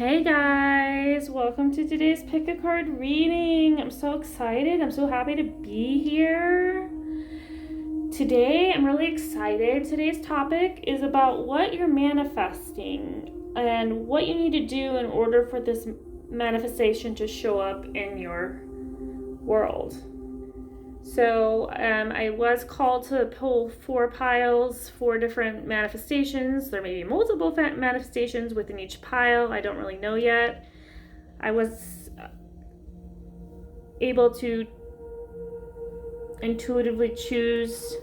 Hey guys, welcome to today's pick a card reading. I'm so excited. I'm so happy to be here. Today, I'm really excited. Today's topic is about what you're manifesting and what you need to do in order for this manifestation to show up in your world. So I was called to pull 4 piles, 4 different manifestations. There may be multiple manifestations within each pile. I don't really know yet. I was able to intuitively choose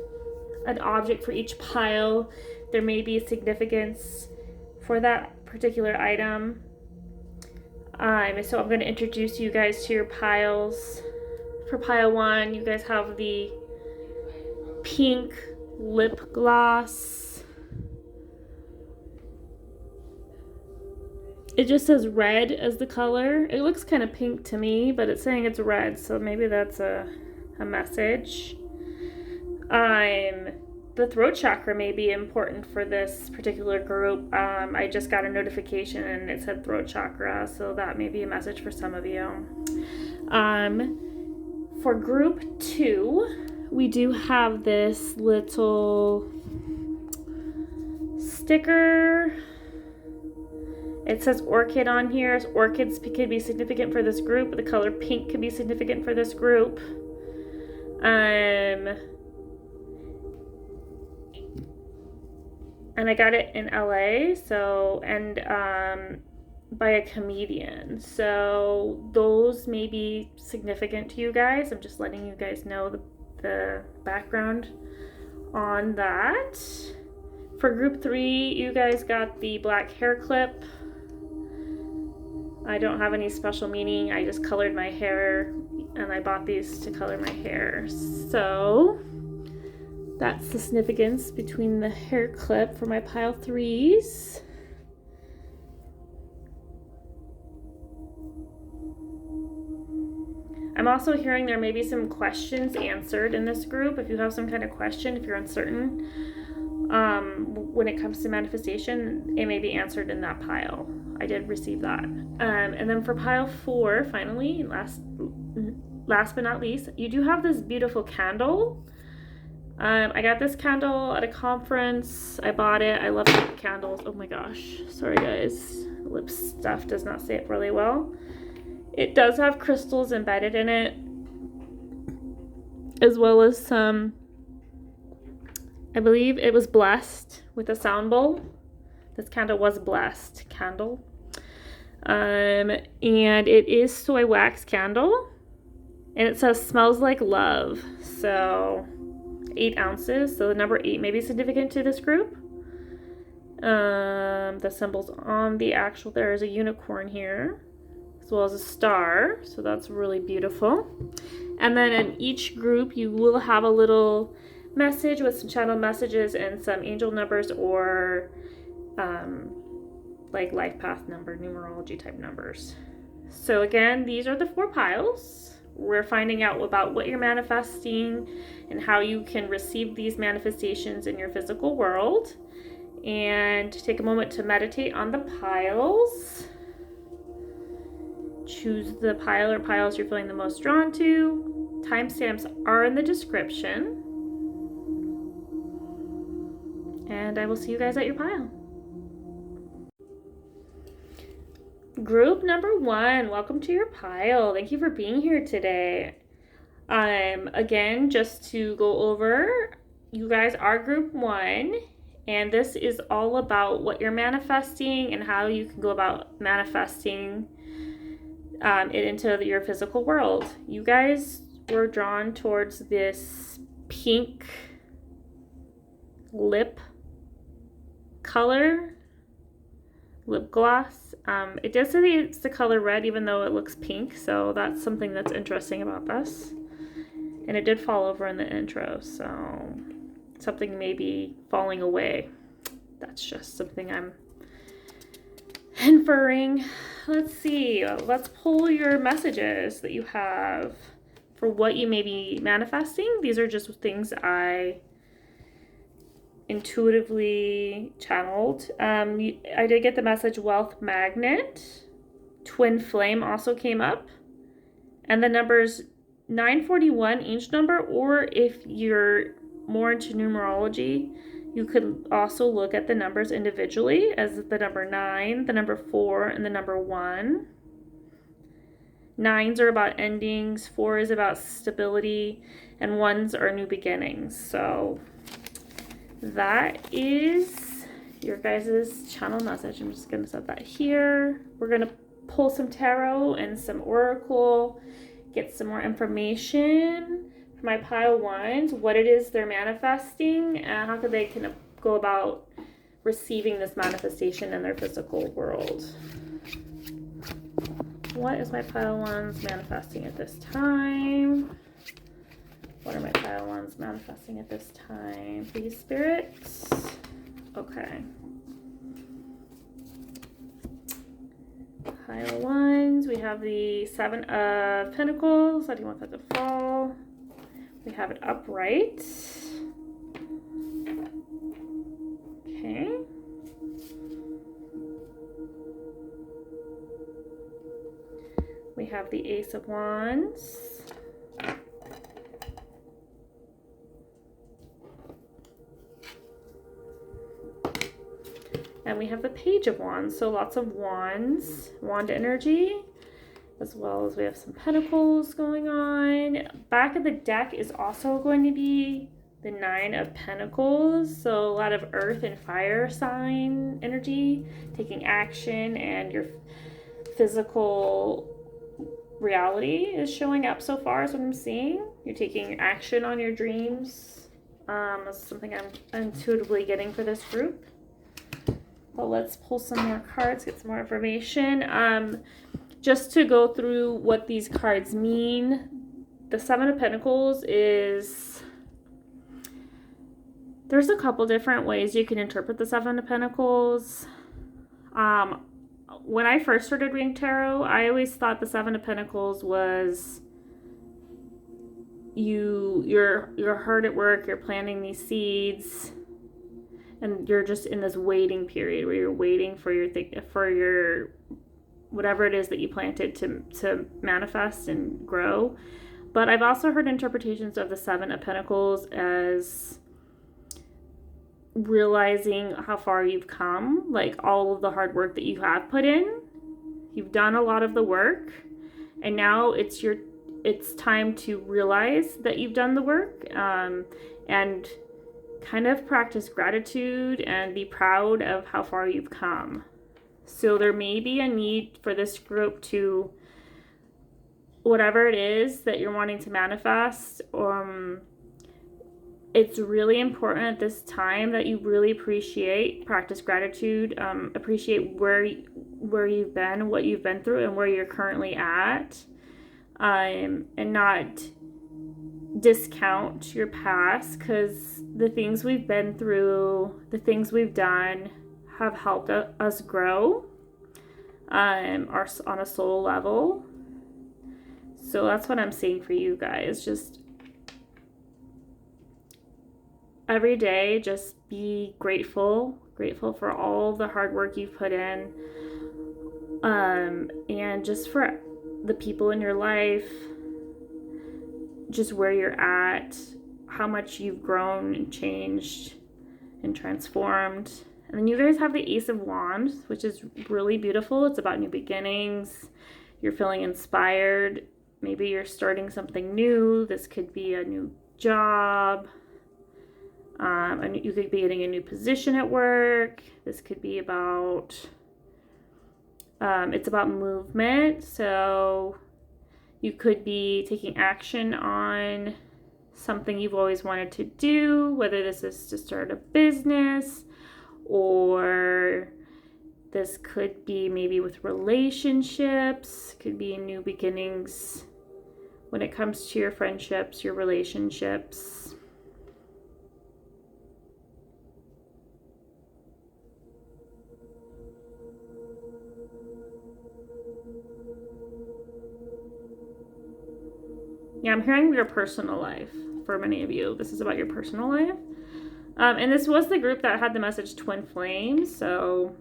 an object for each pile. There may be significance for that particular item. So I'm going to introduce you guys to your piles. For pile 1, you guys have the pink lip gloss. It just says red as the color. It looks kind of pink to me, but it's saying it's red, so maybe that's a message. The throat chakra may be important for this particular group. I just got a notification and it said throat chakra, so that may be a message for some of you. For group 2, we do have this little sticker. It says orchid on here. Orchids could be significant for this group. The color pink could be significant for this group. And I got it in LA, by a comedian. So those may be significant to you guys. I'm just letting you guys know the background on that. For group 3, you guys got the black hair clip. I don't have any special meaning. I just colored my hair and I bought these to color my hair. So that's the significance between the hair clip for my pile 3s. I'm also hearing there may be some questions answered in this group. If you have some kind of question, if you're uncertain when it comes to manifestation, it may be answered in that pile. I did receive that. And then for pile 4, finally, last but not least, you do have this beautiful candle. I got this candle at a conference. I bought it. I love lip candles. Oh my gosh. Sorry guys. Lip stuff does not say it really well. It does have crystals embedded in it, as well as some, I believe it was blessed with a sound bowl. This candle was blessed candle. And it is soy wax candle. And it says smells like love. So 8 ounces. So the number 8 may be significant to this group. The symbols on the actual, there is a unicorn here, as well as a star, so that's really beautiful. And then in each group you will have a little message with some channel messages and some angel numbers or like life path number, numerology type numbers. So again, these are the 4 piles. We're finding out about what you're manifesting and how you can receive these manifestations in your physical world. And take a moment to meditate on the piles. Choose the pile or piles you're feeling the most drawn to. Timestamps are in the description. And I will see you guys at your pile. Group number 1, welcome to your pile. Thank you for being here today. Again, just to go over, you guys are group 1. And this is all about what you're manifesting and how you can go about manifesting it into your physical world. You guys were drawn towards this pink lip color, lip gloss. It does say it's the color red even though it looks pink, so that's something that's interesting about this. And it did fall over in the intro, so something may be falling away. That's just something I'm inferring. Let's see. Let's pull your messages that you have for what you may be manifesting. These are just things I intuitively channeled. I did get the message wealth magnet. twin flame also came up. And the numbers 941 each number, or if you're more into numerology, you could also look at the numbers individually as the number 9, the number 4, and the number 1. 9s are about endings, 4 is about stability, and 1s are new beginnings. So that is your guys' channel message. I'm just going to set that here. We're going to pull some tarot and some oracle, get some more information for my pile ones, what it is they're manifesting, and how they can go about receiving this manifestation in their physical world. What is my pile ones manifesting at this time? What are my pile ones manifesting at this time? Please, spirits. Okay. Pile ones. We have the 7 of Pentacles. I do want that to fall. We have it upright. Okay. We have the Ace of Wands. And we have the Page of Wands. So lots of wands, wand energy, as well as we have some pentacles going on. Back of the deck is also going to be the 9 of Pentacles. So a lot of earth and fire sign energy, taking action, and your physical reality is showing up so far is what I'm seeing. You're taking action on your dreams. That's something I'm intuitively getting for this group. But let's pull some more cards, get some more information. Just to go through what these cards mean, the 7 of Pentacles is, there's a couple different ways you can interpret the 7 of Pentacles. When I first started reading tarot, I always thought the 7 of Pentacles was you're hard at work, you're planting these seeds, and you're just in this waiting period where you're waiting for your whatever it is that you planted to manifest and grow. But I've also heard interpretations of the 7 of Pentacles as realizing how far you've come, like all of the hard work that you have put in. You've done a lot of the work, and now it's time to realize that you've done the work, and kind of practice gratitude and be proud of how far you've come. So there may be a need for this group to, whatever it is that you're wanting to manifest, it's really important at this time that you really practice gratitude, appreciate where you've been, what you've been through, and where you're currently at, and not discount your past, because the things we've been through, the things we've done have helped us grow on a soul level. So that's what I'm saying for you guys. Just every day, just be grateful for all the hard work you've put in, and just for the people in your life, just where you're at, how much you've grown and changed and transformed. And then you guys have the Ace of Wands, which is really beautiful. It's about new beginnings. You're feeling inspired. Maybe you're starting something new. This could be a new job. You could be getting a new position at work. This could be about, it's about movement. So you could be taking action on something you've always wanted to do, whether this is to start a business, or this could be maybe with relationships, could be new beginnings when it comes to your friendships, your relationships. Yeah, I'm hearing your personal life for many of you. This is about your personal life. And this was the group that had the message Twin Flames. So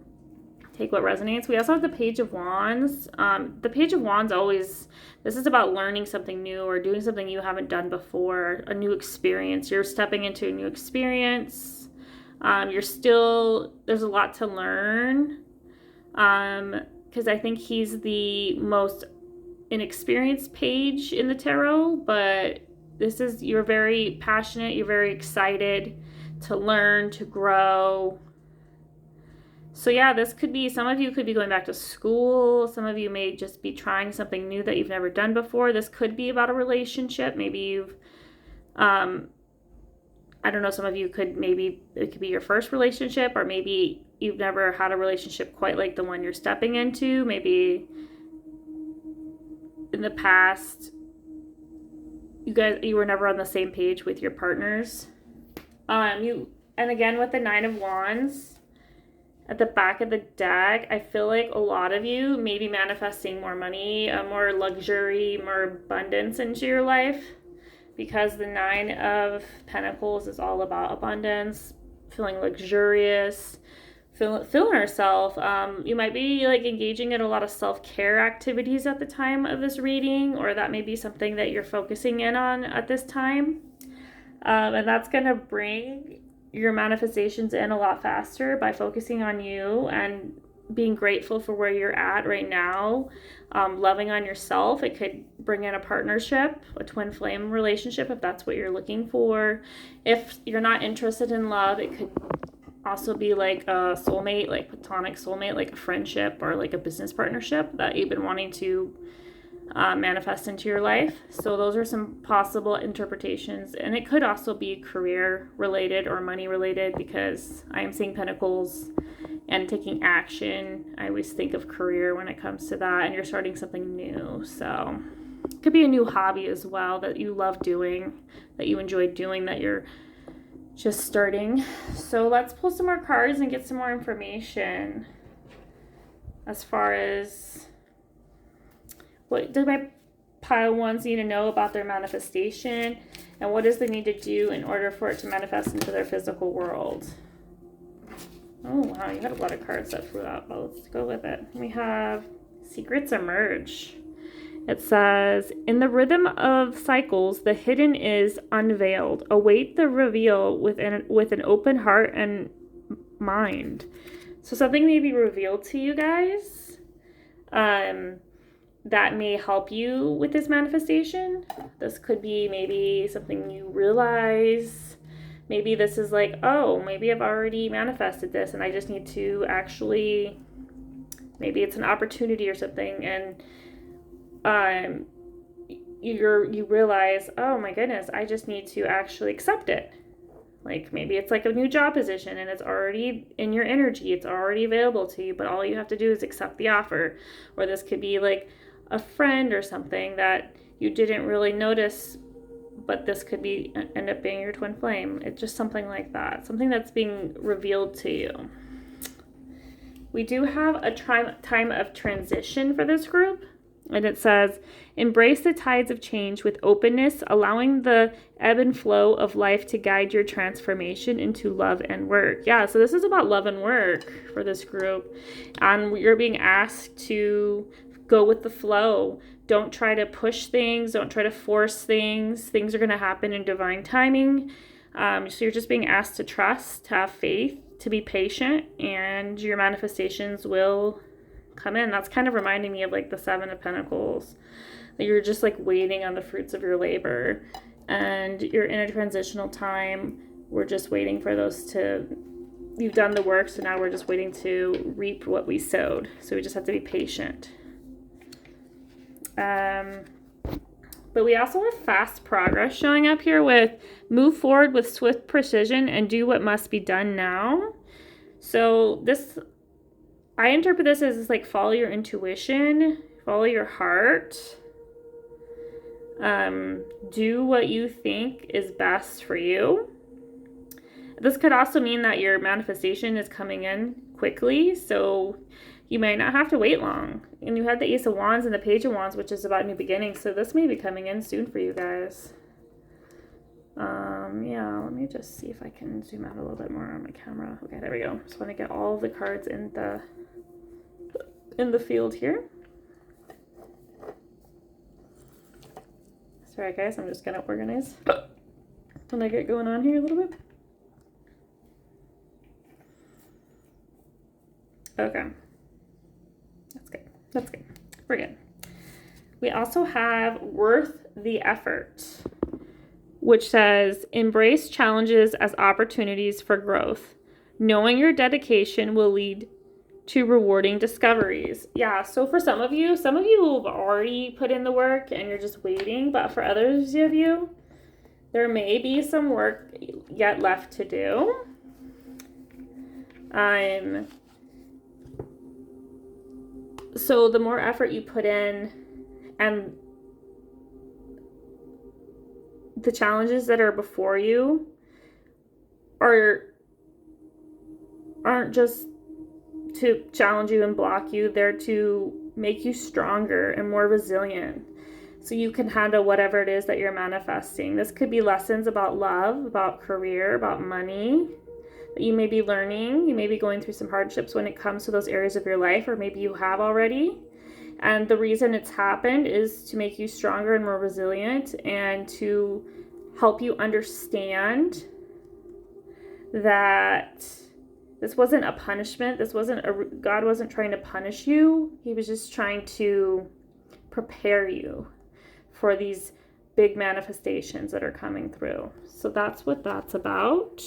take what resonates. We also have the Page of Wands. The Page of Wands always, this is about learning something new or doing something you haven't done before, a new experience. You're stepping into a new experience. There's a lot to learn. Because I think he's the most inexperienced page in the tarot, but you're very passionate, you're very excited to learn, to grow. So yeah, some of you could be going back to school. Some of you may just be trying something new that you've never done before. This could be about a relationship. Maybe I don't know, some of you it could be your first relationship, or maybe you've never had a relationship quite like the one you're stepping into. Maybe in the past, you were never on the same page with your partners. And again, with the Nine of Wands, at the back of the deck, I feel like a lot of you may be manifesting more money, more luxury, more abundance into your life, because the Nine of Pentacles is all about abundance, feeling luxurious, feeling herself. You might be like engaging in a lot of self-care activities at the time of this reading, or that may be something that you're focusing in on at this time. And that's going to bring your manifestations in a lot faster by focusing on you and being grateful for where you're at right now, loving on yourself. It could bring in a partnership, a twin flame relationship, if that's what you're looking for. If you're not interested in love, it could also be like a soulmate, like platonic soulmate, like a friendship or like a business partnership that you've been wanting to manifest into your life. So those are some possible interpretations, and it could also be career related or money related, because I am seeing pentacles and taking action. I always think of career when it comes to that, and you're starting something new. So it could be a new hobby as well that you love doing, that you enjoy doing, that you're just starting. So let's pull some more cards and get some more information as far as what do my pile ones need to know about their manifestation, and what does they need to do in order for it to manifest into their physical world. Oh wow, you had a lot of cards that flew out, but let's go with it. We have Secrets Emerge. It says, in the rhythm of cycles, the hidden is unveiled. Await the reveal with an open heart and mind. So something may be revealed to you guys that may help you with this manifestation. This could be maybe something you realize. Maybe this is like, oh, maybe I've already manifested this and I just need to actually, maybe it's an opportunity or something, and you realize, oh my goodness, I just need to actually accept it. Like maybe it's like a new job position and it's already in your energy, it's already available to you, but all you have to do is accept the offer. Or this could be like a friend or something that you didn't really notice, but this could be end up being your twin flame. It's just something like that, something that's being revealed to you. We do have a time of transition for this group. And it says, embrace the tides of change with openness, allowing the ebb and flow of life to guide your transformation into love and work. Yeah, so this is about love and work for this group. And you're being asked to go with the flow. Don't try to push things. Don't try to force things. Things are going to happen in divine timing. So you're just being asked to trust, to have faith, to be patient, and your manifestations will come in. That's kind of reminding me of like the Seven of Pentacles, that you're just like waiting on the fruits of your labor, and you're in a transitional time. We're just waiting for you've done the work, so now we're just waiting to reap what we sowed. So we just have to be patient. But we also have fast progress showing up here with move forward with swift precision and do what must be done now. So I interpret this as like follow your intuition, follow your heart, do what you think is best for you. This could also mean that your manifestation is coming in quickly, so you might not have to wait long. And you had the Ace of Wands and the Page of Wands, which is about new beginnings, so this may be coming in soon for you guys. Yeah, let me just see if I can zoom out a little bit more on my camera. Okay, there we go. Just want to get all the cards in the in the field here. Sorry guys, I'm just gonna organize when I get going on here a little bit. Okay. That's good. That's good. We're good. We also have worth the effort, which says embrace challenges as opportunities for growth. Knowing your dedication will lead to rewarding discoveries. Yeah, so for some of you have already put in the work and you're just waiting, but for others of you, there may be some work yet left to do. So the more effort you put in and the challenges that are before you aren't just to challenge you and block you, they're to make you stronger and more resilient so you can handle whatever it is that you're manifesting. This could be lessons about love, about career, about money that you may be learning. You may be going through some hardships when it comes to those areas of your life, or maybe you have already. And the reason it's happened is to make you stronger and more resilient and to help you understand that this wasn't a punishment. God wasn't trying to punish you. He was just trying to prepare you for these big manifestations that are coming through. So that's what that's about.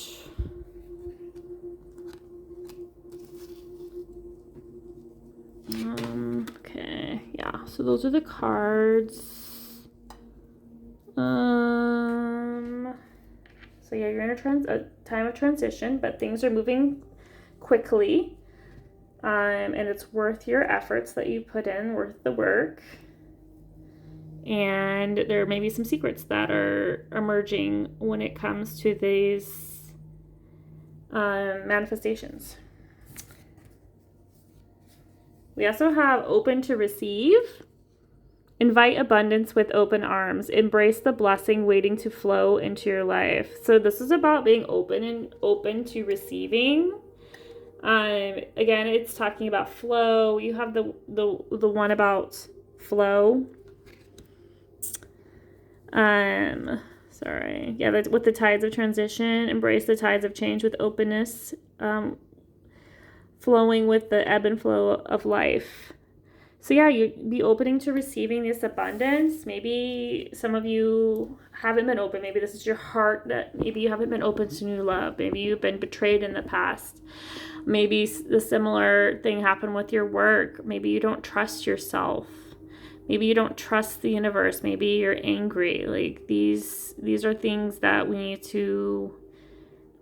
Okay, yeah. So those are the cards. So yeah, you're in a time of transition, but things are moving quickly, and it's worth your efforts that you put in, worth the work. And there may be some secrets that are emerging when it comes to these manifestations. We also have open to receive. Invite abundance with open arms. Embrace the blessing waiting to flow into your life. So this is about being open to receiving. Again, it's talking about flow. You have the one about flow. Sorry. Yeah, with the tides of transition, embrace the tides of change with openness, flowing with the ebb and flow of life. So yeah, you be opening to receiving this abundance. Maybe some of you haven't been open. Maybe this is your heart that maybe you haven't been open to new love. Maybe you've been betrayed in the past. Maybe the similar thing happened with your work. Maybe you don't trust yourself. Maybe you don't trust the universe. Maybe you're angry. Like these are things that we need to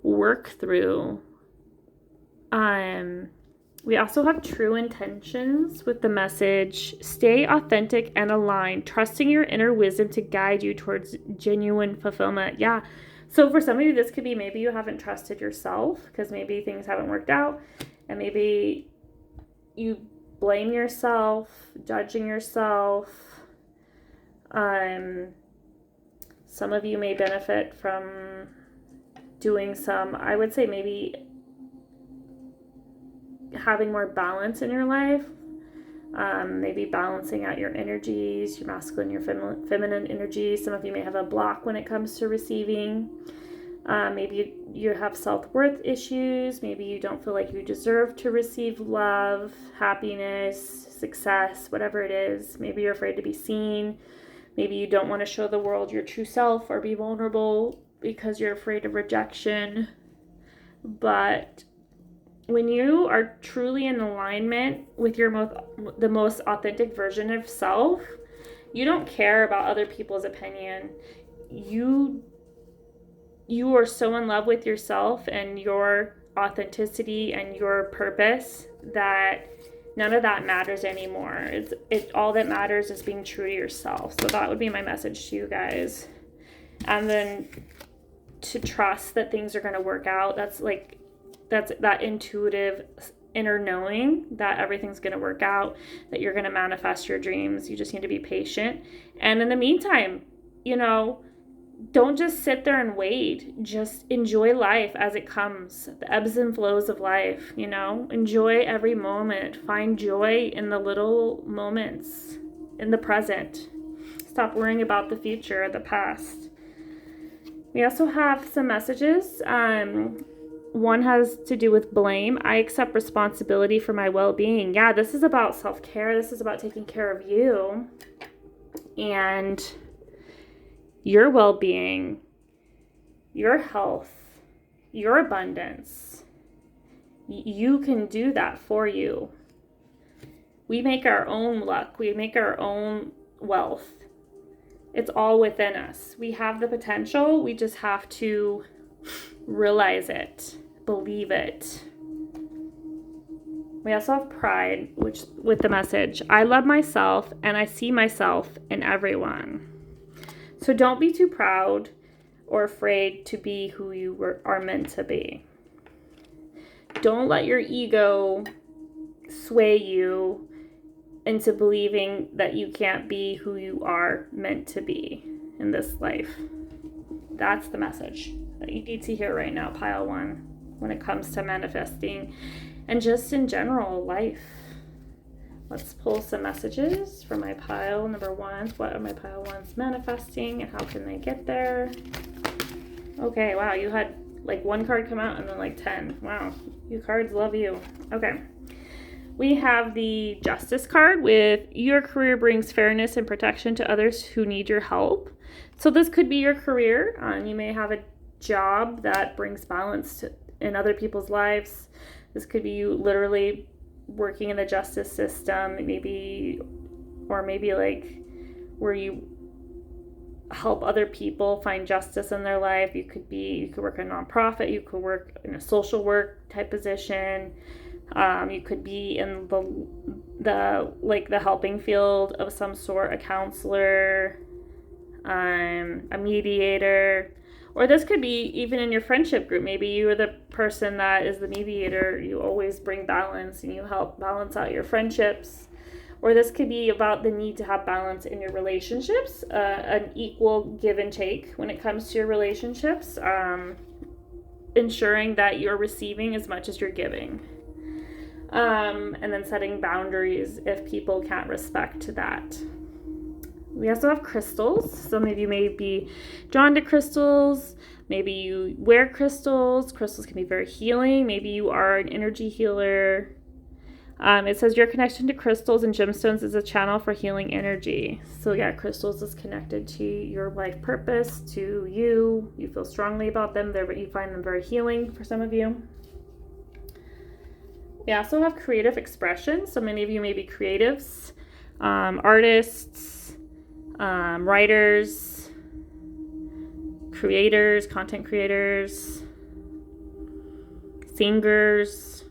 work through. We also have true intentions with the message, stay authentic and aligned, trusting your inner wisdom to guide you towards genuine fulfillment. Yeah. So for some of you, this could be maybe you haven't trusted yourself because maybe things haven't worked out and maybe you blame yourself, judging yourself. Some of you may benefit from doing some, I would say maybe having more balance in your life, maybe balancing out your energies, your masculine, your feminine energy. Some of you may have a block when it comes to receiving. Maybe you have self-worth issues. Maybe you don't feel like you deserve to receive love, happiness, success, whatever it is. Maybe you're afraid to be seen. Maybe you don't want to show the world your true self or be vulnerable because you're afraid of rejection. But when you are truly in alignment with the most authentic version of self, you don't care about other people's opinion. You are so in love with yourself and your authenticity and your purpose that none of that matters anymore. All that matters is being true to yourself. So that would be my message to you guys. And then to trust that things are going to work out. That's that intuitive inner knowing that everything's going to work out, that you're going to manifest your dreams. You just need to be patient. And in the meantime, don't just sit there and wait. Just enjoy life as it comes, the ebbs and flows of life, Enjoy every moment. Find joy in the little moments, in the present. Stop worrying about the future or the past. We also have some messages. One has to do with blame. I accept responsibility for my well-being. Yeah, this is about self-care. This is about taking care of you and your well-being, your health, your abundance. You can do that for you. We make our own luck. We make our own wealth. It's all within us. We have the potential. We just have to realize it, believe it. We also have pride, which with the message, I love myself and I see myself in everyone. So don't be too proud or afraid to be who you are meant to be. Don't let your ego sway you into believing that you can't be who you are meant to be in this life. That's the message that you need to hear right now, pile 1, when it comes to manifesting and just in general life. Let's pull some messages for my pile number 1s. What are my pile 1s manifesting and how can they get there? Okay, wow, you had like 1 card come out and then like 10. Wow, you cards love you. Okay. We have the Justice card with your career brings fairness and protection to others who need your help. So this could be your career. You may have a job that brings balance in other people's lives. This could be you literally working in the justice system, maybe like where you help other people find justice in their life. You could work in a nonprofit. You could work in a social work type position. You could be in the helping field of some sort, a counselor, a mediator, or this could be even in your friendship group. Maybe you are the person that is the mediator. You always bring balance and you help balance out your friendships. Or this could be about the need to have balance in your relationships, an equal give and take when it comes to your relationships, ensuring that you're receiving as much as you're giving. And then setting boundaries if people can't respect that. We also have crystals. Some of you may be drawn to crystals. Maybe you wear crystals. Crystals can be very healing. Maybe you are an energy healer. It says your connection to crystals and gemstones is a channel for healing energy. So yeah, crystals is connected to your life purpose, to you. You feel strongly about them. You find them very healing for some of you. We also have creative expression. So many of you may be creatives, artists, writers, creators, content creators, singers,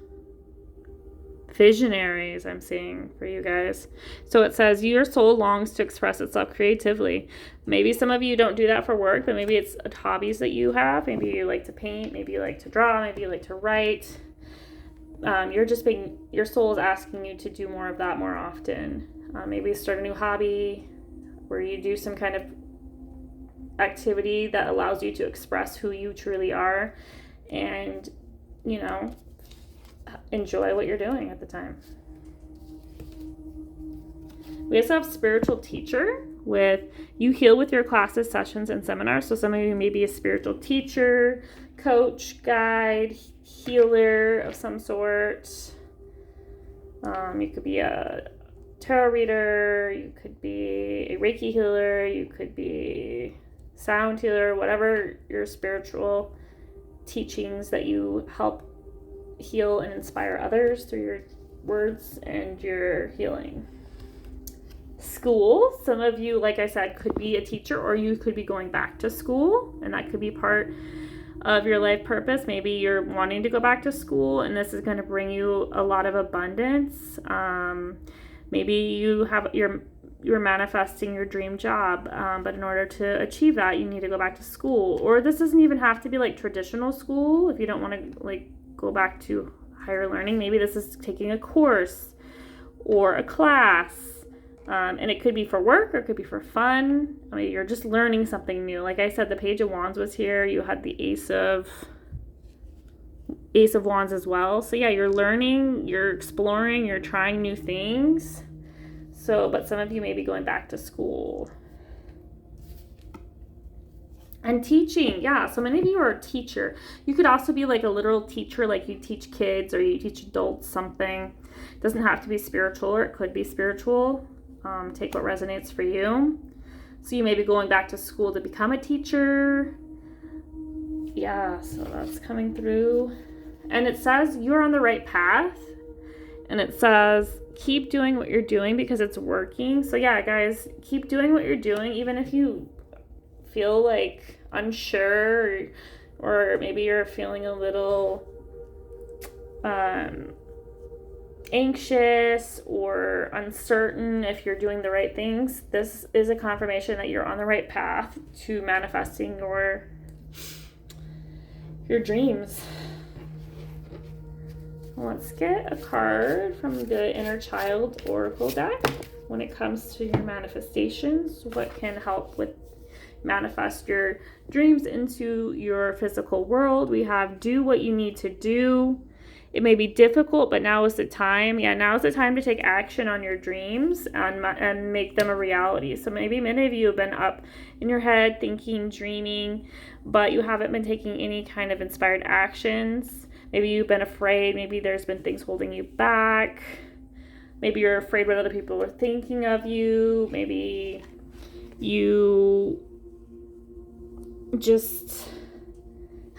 visionaries, I'm seeing for you guys. So it says your soul longs to express itself creatively. Maybe some of you don't do that for work, but maybe it's hobbies that you have. Maybe you like to paint, maybe you like to draw, maybe you like to write. Your soul is asking you to do more of that more often. Maybe start a new hobby where you do some kind of activity that allows you to express who you truly are and, enjoy what you're doing at the time. We also have spiritual teacher with you heal with your classes, sessions, and seminars. So some of you may be a spiritual teacher, coach, guide, healer of some sort. You could be a tarot reader, you could be a Reiki healer, you could be sound healer, whatever your spiritual teachings that you help heal and inspire others through your words and your healing. School, some of you, like I said, could be a teacher or you could be going back to school, and that could be part of your life purpose. Maybe you're wanting to go back to school and this is going to bring you a lot of abundance. Maybe you're manifesting your dream job, but in order to achieve that, you need to go back to school. Or this doesn't even have to be like traditional school. If you don't want to go back to higher learning, maybe this is taking a course or a class And it could be for work or it could be for fun. I mean, you're just learning something new. Like I said, the Page of Wands was here. You had the Ace of Wands as well. So yeah, you're learning, you're exploring, you're trying new things. So, but some of you may be going back to school. And teaching, yeah. So many of you are a teacher. You could also be like a literal teacher, like you teach kids or you teach adults something. It doesn't have to be spiritual, or it could be spiritual. Take what resonates for you. So you may be going back to school to become a teacher. Yeah, so that's coming through. And it says you're on the right path. And it says keep doing what you're doing because it's working. So yeah, guys, keep doing what you're doing, even if you feel like unsure, or maybe you're feeling a little anxious or uncertain if you're doing the right things. This is a confirmation that you're on the right path to manifesting your dreams. Let's get a card from the Inner Child Oracle deck when it comes to your manifestations. What can help with manifest your dreams into your physical world? We have do what you need to do. It may be difficult, but now is the time. Yeah, now is the time to take action on your dreams and make them a reality. So maybe many of you have been up in your head thinking, dreaming, but you haven't been taking any kind of inspired actions. Maybe you've been afraid. Maybe there's been things holding you back. Maybe you're afraid what other people are thinking of you. Maybe you just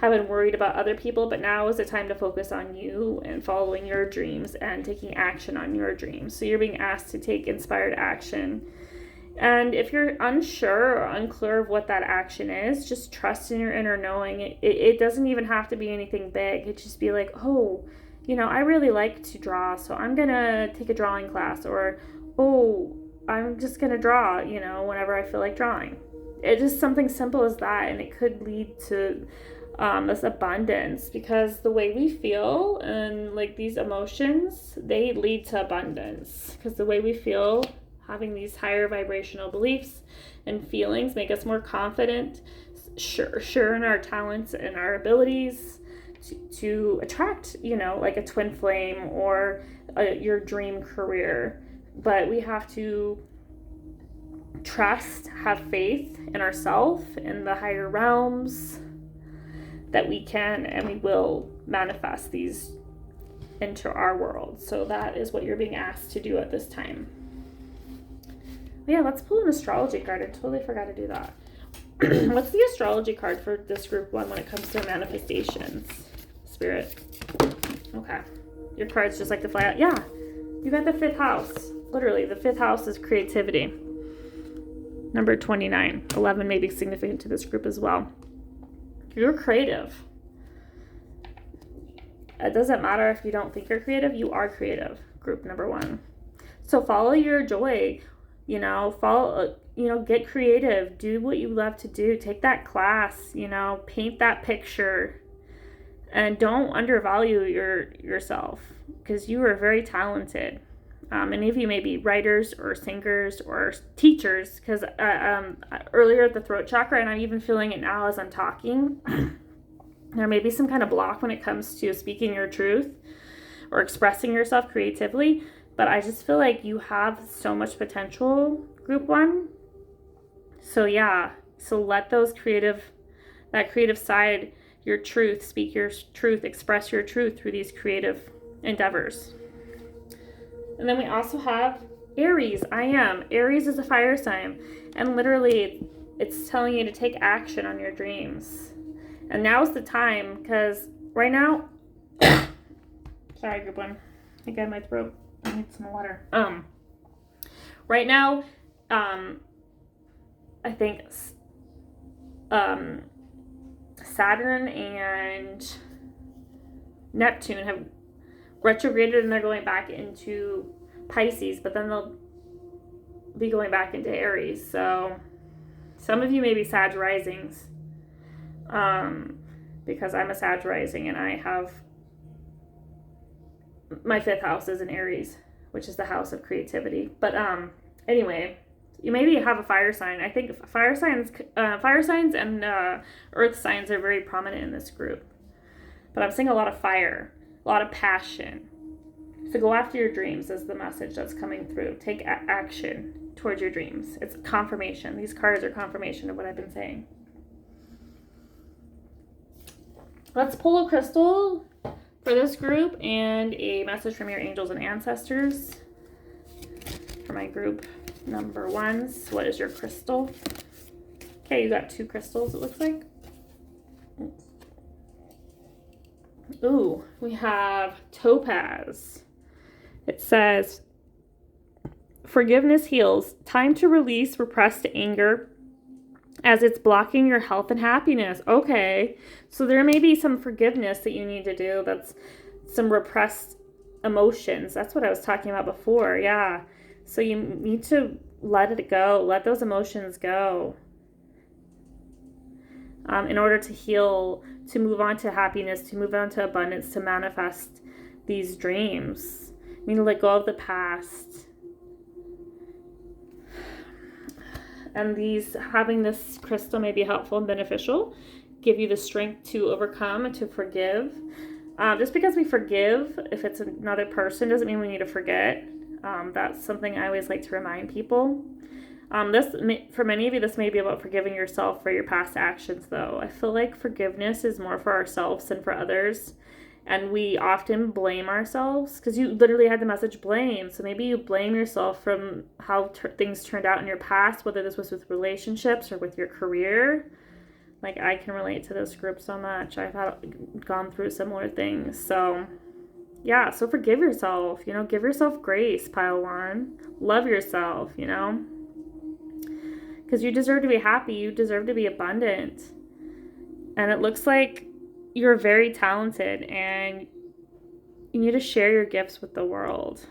have been worried about other people, but now is the time to focus on you and following your dreams and taking action on your dreams. So you're being asked to take inspired action. And if you're unsure or unclear of what that action is, just trust in your inner knowing. It doesn't even have to be anything big. It just be like, oh, I really like to draw, so I'm going to take a drawing class. Or, oh, I'm just going to draw, whenever I feel like drawing. It's just something simple as that, and it could lead to this abundance, because the way we feel and like these emotions, they lead to abundance, because the way we feel, having these higher vibrational beliefs and feelings, make us more confident, sure in our talents and our abilities to attract, like a twin flame or your dream career. But we have to trust, have faith in ourselves, in the higher realms, that we can and we will manifest these into our world. So that is what you're being asked to do at this time. Yeah, let's pull an astrology card. I totally forgot to do that. What's the astrology card for this group 1 when it comes to manifestations? Spirit. Okay. Your cards just like to fly out. Yeah, you got the 5th house. Literally, the 5th house is creativity. Number 29. 11 may be significant to this group as well. You're creative. It doesn't matter if you don't think you're creative. You are creative. Group number 1. So follow your joy. Get creative. Do what you love to do. Take that class. Paint that picture. And don't undervalue yourself, because you are very talented. Many of you may be writers or singers or teachers, because earlier at the throat chakra, and I'm even feeling it now as I'm talking, there may be some kind of block when it comes to speaking your truth or expressing yourself creatively, but I just feel like you have so much potential, group 1. So yeah, so let that creative side, your truth, speak your truth, express your truth through these creative endeavors. And then we also have Aries. Aries is a fire sign. And literally, it's telling you to take action on your dreams. And now's the time, because right now... Sorry, group 1. I got my throat. I need some water. Right now, I think Saturn and Neptune have retrograded, and they're going back into Pisces, but then they'll be going back into Aries. So some of you may be Sag risings, because I'm a Sag rising, and I have my 5th house is in Aries, which is the house of creativity. But Anyway, you maybe have a fire sign. I think fire signs and earth signs are very prominent in this group. But I'm seeing a lot of fire, a lot of passion. So go after your dreams is the message that's coming through. Take action towards your dreams. It's confirmation. These cards are confirmation of what I've been saying. Let's pull a crystal for this group and a message from your angels and ancestors. For my group number ones, what is your crystal? Okay, you got 2 crystals, it looks like. Ooh, we have topaz. It says, forgiveness heals. Time to release repressed anger as it's blocking your health and happiness. Okay, so there may be some forgiveness that you need to do. That's some repressed emotions. That's what I was talking about before. Yeah. So you need to let it go. Let those emotions go. In order to heal, to move on to happiness, to move on to abundance, to manifest these dreams. You need to let go of the past. And having this crystal may be helpful and beneficial. Give you the strength to overcome and to forgive. Just because we forgive, if it's another person, doesn't mean we need to forget. That's something I always like to remind people. For many of you, this may be about forgiving yourself for your past actions, though. I feel like forgiveness is more for ourselves than for others. And we often blame ourselves because you literally had the message blame. So maybe you blame yourself from how things turned out in your past, whether this was with relationships or with your career. Like, I can relate to this group so much. I've gone through similar things. So, yeah, so forgive yourself. Give yourself grace, pile one. Love yourself, because you deserve to be happy. You deserve to be abundant. And it looks like you're very talented and you need to share your gifts with the world.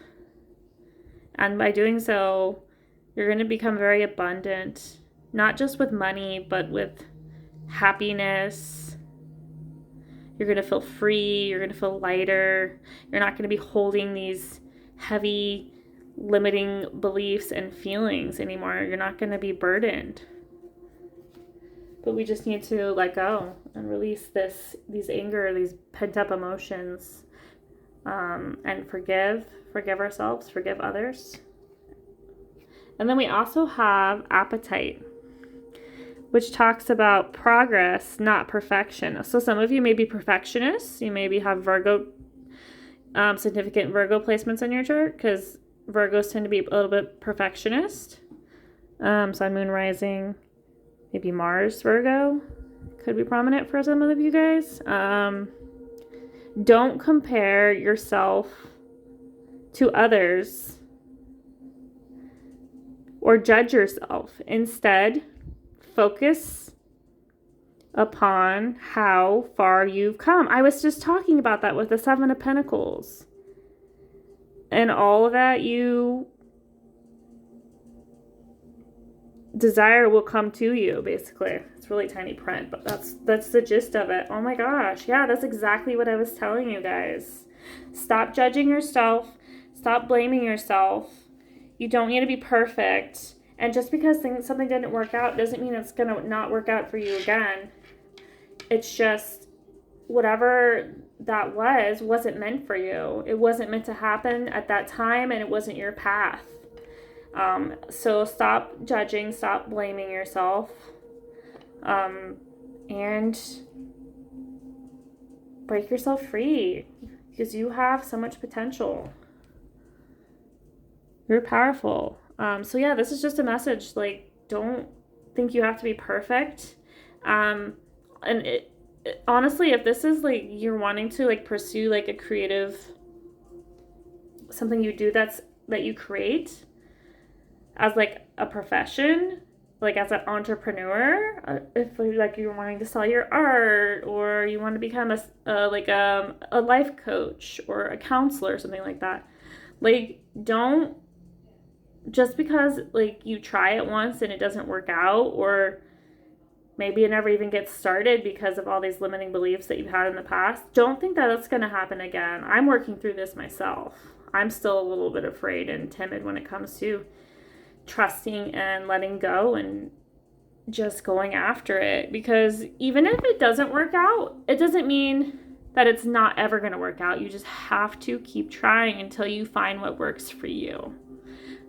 And by doing so, you're going to become very abundant, not just with money, but with happiness. You're going to feel free. You're going to feel lighter. You're not going to be holding these heavy, limiting beliefs and feelings anymore. You're not going to be burdened. But we just need to let go and release these anger, these pent-up emotions, and forgive ourselves, forgive others. And then we also have appetite, which talks about progress, not perfection. So some of you may be perfectionists. You maybe have significant Virgo placements on your chart, because Virgos tend to be a little bit perfectionist. Sun, Moon, Rising, maybe Mars, Virgo could be prominent for some of you guys. Don't compare yourself to others or judge yourself. Instead, focus upon how far you've come. I was just talking about that with the 7 of Pentacles. And all that you desire will come to you, basically. It's really tiny print, but that's the gist of it. Oh my gosh. Yeah, that's exactly what I was telling you guys. Stop judging yourself. Stop blaming yourself. You don't need to be perfect. And just because something didn't work out doesn't mean it's going to not work out for you again. It's just whatever that wasn't meant for you. It wasn't meant to happen at that time, and it wasn't your path. So stop judging, stop blaming yourself, and break yourself free, because you have so much potential. You're powerful. So yeah, this is just a message. Like, don't think you have to be perfect. Honestly, if this is like you're wanting to like pursue like a creative, something you do that you create as like a profession, like as an entrepreneur, if like you're wanting to sell your art, or you want to become a life coach or a counselor or something like that, like, don't, just because like you try it once and it doesn't work out, or maybe it never even gets started because of all these limiting beliefs that you've had in the past, don't think that it's going to happen again. I'm working through this myself. I'm still a little bit afraid and timid when it comes to trusting and letting go and just going after it. Because even if it doesn't work out, it doesn't mean that it's not ever going to work out. You just have to keep trying until you find what works for you.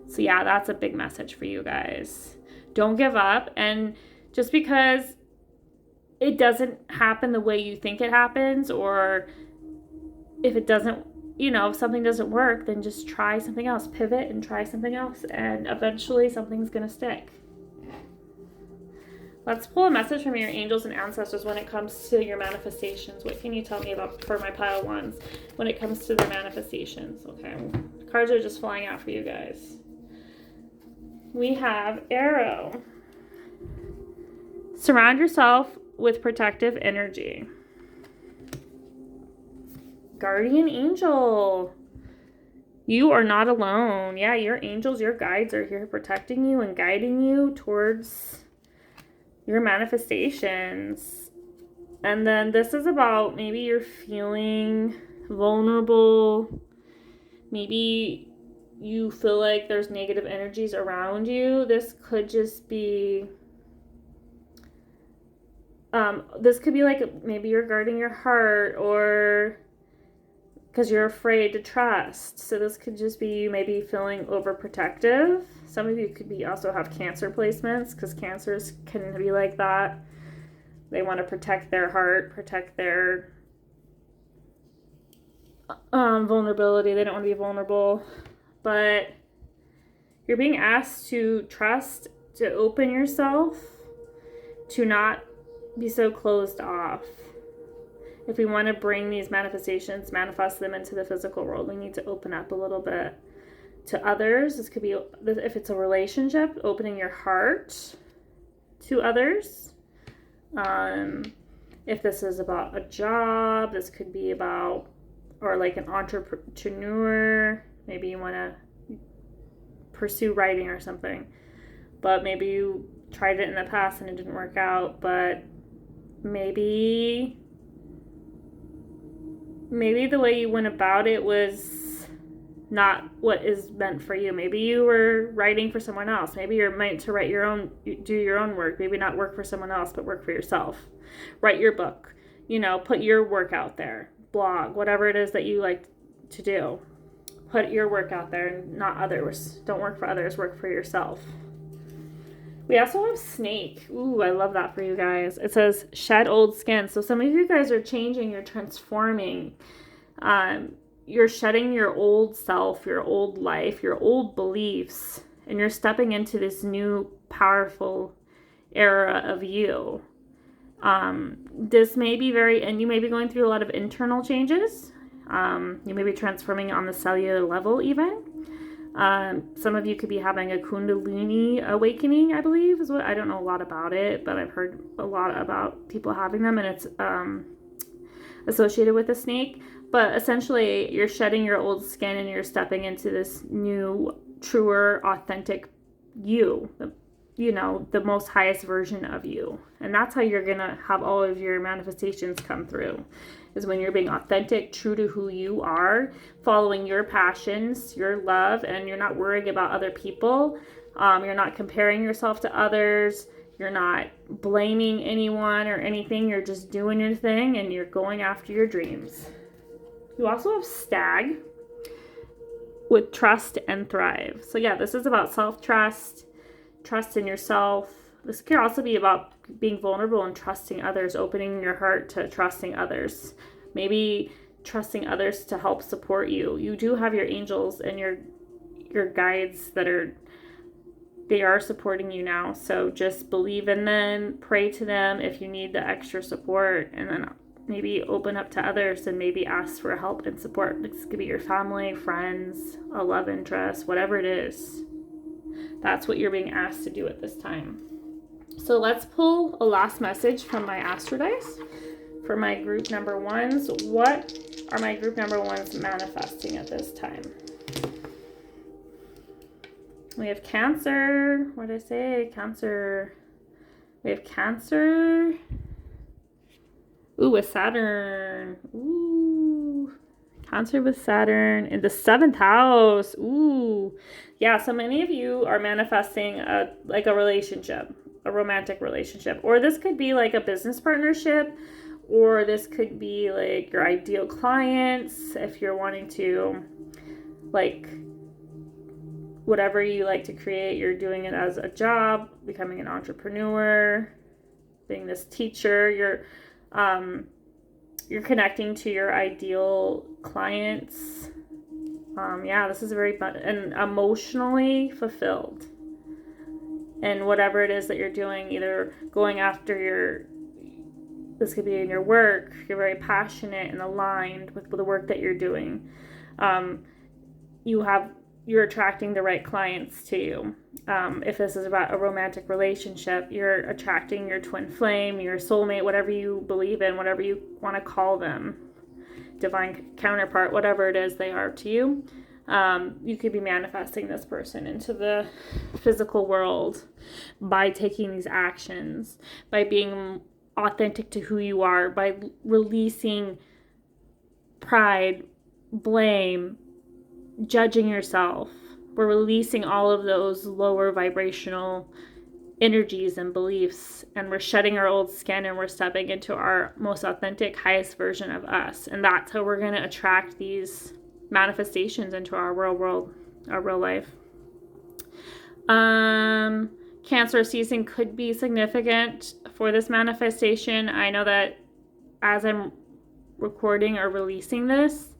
So yeah, that's a big message for you guys. Don't give up. And just because it doesn't happen the way you think it happens, or if it doesn't, if something doesn't work, then just try something else. Pivot and try something else, and eventually something's going to stick. Let's pull a message from your angels and ancestors when it comes to your manifestations. What can you tell me about for my pile ones when it comes to their manifestations? Okay, cards are just flying out for you guys. We have Arrow. Surround yourself with protective energy. Guardian Angel. You are not alone. Yeah, your angels, your guides are here protecting you and guiding you towards your manifestations. And then this is about maybe you're feeling vulnerable. Maybe you feel like there's negative energies around you. This could just be like maybe you're guarding your heart, or because you're afraid to trust. So this could just be you maybe feeling overprotective. Some of you could be also have Cancer placements, because Cancers can be like that. They want to protect their heart, protect their vulnerability. They don't want to be vulnerable. But you're being asked to trust, to open yourself, to not be so closed off. If we want to bring these manifestations, manifest them into the physical world, we need to open up a little bit to others. This could be, if it's a relationship, opening your heart to others. If this is about a job, this could be about, or like an entrepreneur. Maybe you want to pursue writing or something, but maybe you tried it in the past and it didn't work out. But maybe the way you went about it was not what is meant for you. Maybe you were writing for someone else. Maybe you're meant to write your own, do your own work. Maybe not work for someone else, but work for yourself. Write your book, put your work out there, blog, whatever it is that you like to do. Put your work out there and not others. Don't work for others, work for yourself. We also have Snake. Ooh, I love that for you guys. It says shed old skin. So some of you guys are changing, you're transforming. You're shedding your old self, your old life, your old beliefs, and you're stepping into this new powerful era of you. This may be and you may be going through a lot of internal changes. You may be transforming on the cellular level even. Some of you could be having a Kundalini awakening, I believe, is what, I don't know a lot about it, but I've heard a lot about people having them, and it's associated with the snake. But essentially, you're shedding your old skin and you're stepping into this new, truer, authentic you, the most highest version of you. And that's how you're going to have all of your manifestations come through, is when you're being authentic, true to who you are, following your passions, your love, and you're not worrying about other people. You're not comparing yourself to others. You're not blaming anyone or anything. You're just doing your thing and you're going after your dreams. You also have Stag with Trust and Thrive. So yeah, this is about self-trust, trust in yourself. This could also be about being vulnerable and trusting others, opening your heart to trusting others. Maybe trusting others to help support you. You do have your angels and your guides they are supporting you now. So just believe in them, pray to them if you need the extra support, and then maybe open up to others and maybe ask for help and support. This could be your family, friends, a love interest, whatever it is. That's what you're being asked to do at this time. So let's pull a last message from my Astro Dice for my group number ones. What are my group number ones manifesting at this time? We have Cancer. What did I say? Cancer. We have Cancer. Ooh, with Saturn. Ooh. Cancer with Saturn in the 7th house. Ooh. Yeah, so many of you are manifesting a relationship, a romantic relationship, or this could be like a business partnership, or this could be like your ideal clients if you're wanting to, like, whatever you like to create, you're doing it as a job, becoming an entrepreneur, being this teacher, you're connecting to your ideal clients. This is very fun and emotionally fulfilled. And whatever it is that you're doing, either going after this could be in your work, you're very passionate and aligned with the work that you're doing. You're attracting the right clients to you. If this is about a romantic relationship, you're attracting your twin flame, your soulmate, whatever you believe in, whatever you want to call them, divine counterpart, whatever it is they are to you. You could be manifesting this person into the physical world by taking these actions, by being authentic to who you are, by releasing pride, blame, judging yourself. We're releasing all of those lower vibrational energies and beliefs, and we're shedding our old skin, and we're stepping into our most authentic, highest version of us. And that's how we're going to attract these manifestations into our real world, our real life. Cancer season could be significant for this manifestation. I know that as I'm recording or releasing this,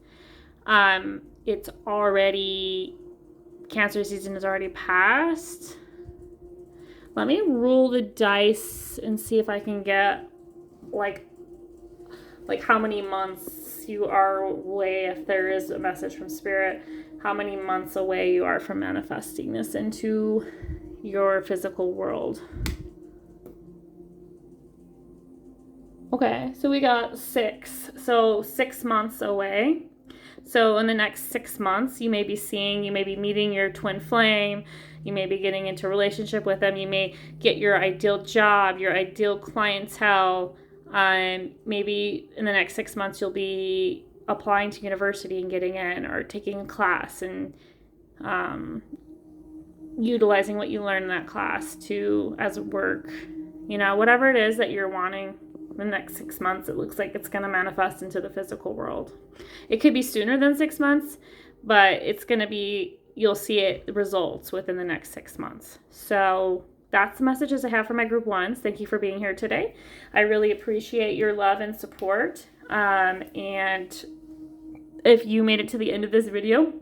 it's already, Cancer season is already passed. Let me roll the dice and see if I can get like how many months you are away, if there is a message from Spirit, how many months away you are from manifesting this into your physical world. Okay, so we got 6. So 6 months away. So in the next 6 months, you may be meeting your twin flame. You may be getting into a relationship with them. You may get your ideal job, your ideal clientele. Maybe in the next 6 months, you'll be applying to university and getting in, or taking a class and utilizing what you learn in that class as work. Whatever it is that you're wanting. The next 6 months, it looks like it's going to manifest into the physical world. It could be sooner than 6 months, but you'll see the results within the next 6 months. So that's the messages I have for my group ones. Thank you for being here today. I really appreciate your love and support. And if you made it to the end of this video,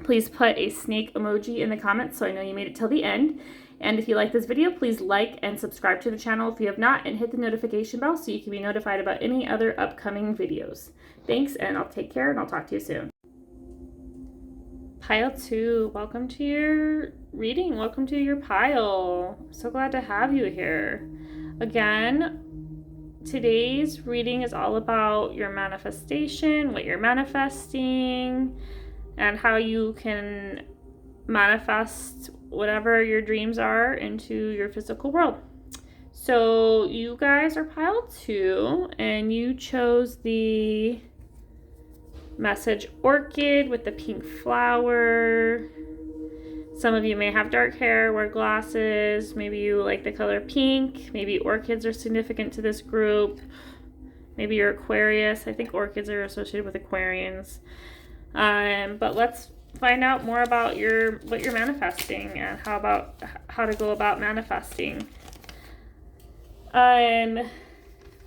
please put a snake emoji in the comments so I know you made it till the end. And if you like this video, please like and subscribe to the channel if you have not, and hit the notification bell so you can be notified about any other upcoming videos. Thanks, and I'll take care, and I'll talk to you soon. Pile 2, welcome to your reading. Welcome to your pile. I'm so glad to have you here. Again, today's reading is all about your manifestation, what you're manifesting, and how you can manifest whatever your dreams are into your physical world. So you guys are pile 2, and you chose the message orchid with the pink flower. Some of you may have dark hair, wear glasses, maybe you like the color pink, maybe orchids are significant to this group, maybe you're Aquarius. I think orchids are associated with Aquarians. But let's find out more about what you're manifesting and how to go about manifesting.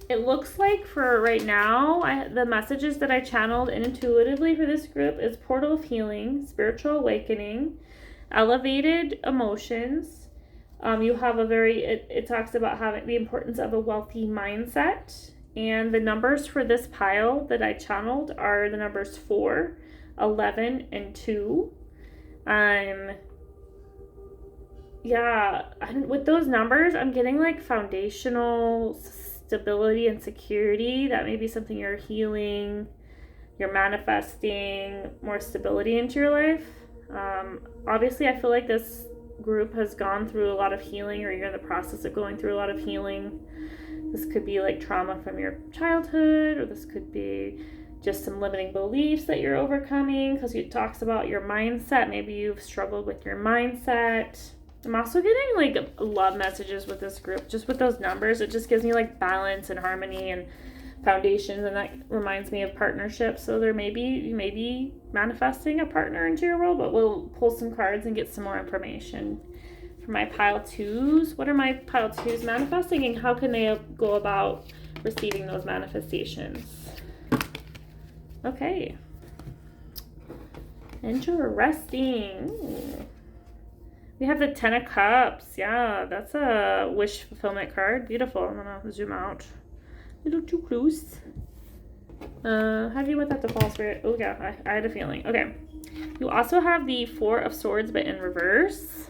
It looks like for right now, the messages that I channeled intuitively for this group is portal of healing, spiritual awakening, elevated emotions. You have it talks about having the importance of a wealthy mindset, and the numbers for this pile that I channeled are the numbers 4, 11, and 2. With those numbers, I'm getting like foundational stability and security. That may be something you're healing, you're manifesting more stability into your life. Obviously, I feel like this group has gone through a lot of healing, or you're in the process of going through a lot of healing. This could be like trauma from your childhood, or this could be just some limiting beliefs that you're overcoming, because it talks about your mindset. Maybe you've struggled with your mindset. I'm also getting like love messages with this group, just with those numbers. It just gives me like balance and harmony and foundations, and that reminds me of partnerships. So you may be manifesting a partner into your world, but we'll pull some cards and get some more information. For my pile twos, what are my pile twos manifesting, and how can they go about receiving those manifestations? Okay. Interesting. Ooh. We have the 10 of Cups. Yeah, that's a wish fulfillment card. Beautiful. I'm going to zoom out. A little too close. How do you want that to fall, Spirit? Oh, yeah, I had a feeling. Okay. You also have the 4 of Swords, but in reverse.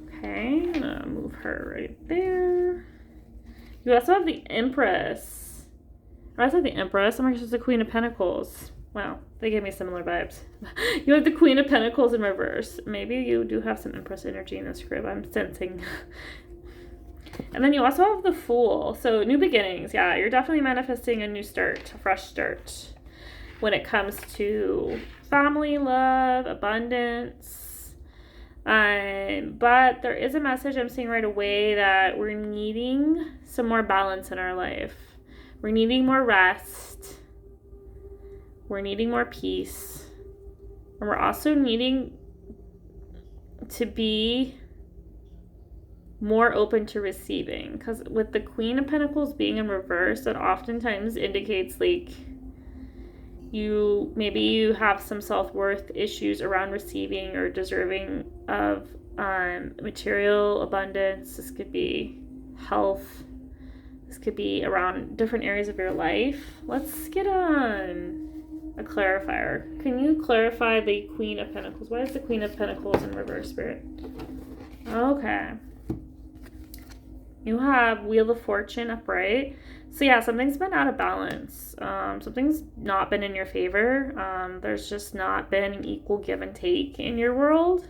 Okay, I'm going to move her right there. You also have the Empress. I also have the Empress. I'm just the Queen of Pentacles. Wow, they gave me similar vibes. You have the Queen of Pentacles in reverse. Maybe you do have some Empress energy in this group, I'm sensing. And then you also have the Fool. So new beginnings. Yeah, you're definitely manifesting a new start, a fresh start. When it comes to family, love, abundance. But there is a message I'm seeing right away that we're needing some more balance in our life. We're needing more rest. We're needing more peace. And we're also needing to be more open to receiving. Because with the Queen of Pentacles being in reverse, that oftentimes indicates like maybe you have some self-worth issues around receiving or deserving of material abundance. This could be health. This could be around different areas of your life. Let's get on a clarifier. Can you clarify the Queen of Pentacles? Why is the Queen of Pentacles in reverse, Spirit? Okay. You have Wheel of Fortune upright. So yeah, something's been out of balance. Something's not been in your favor. There's just not been an equal give and take in your world.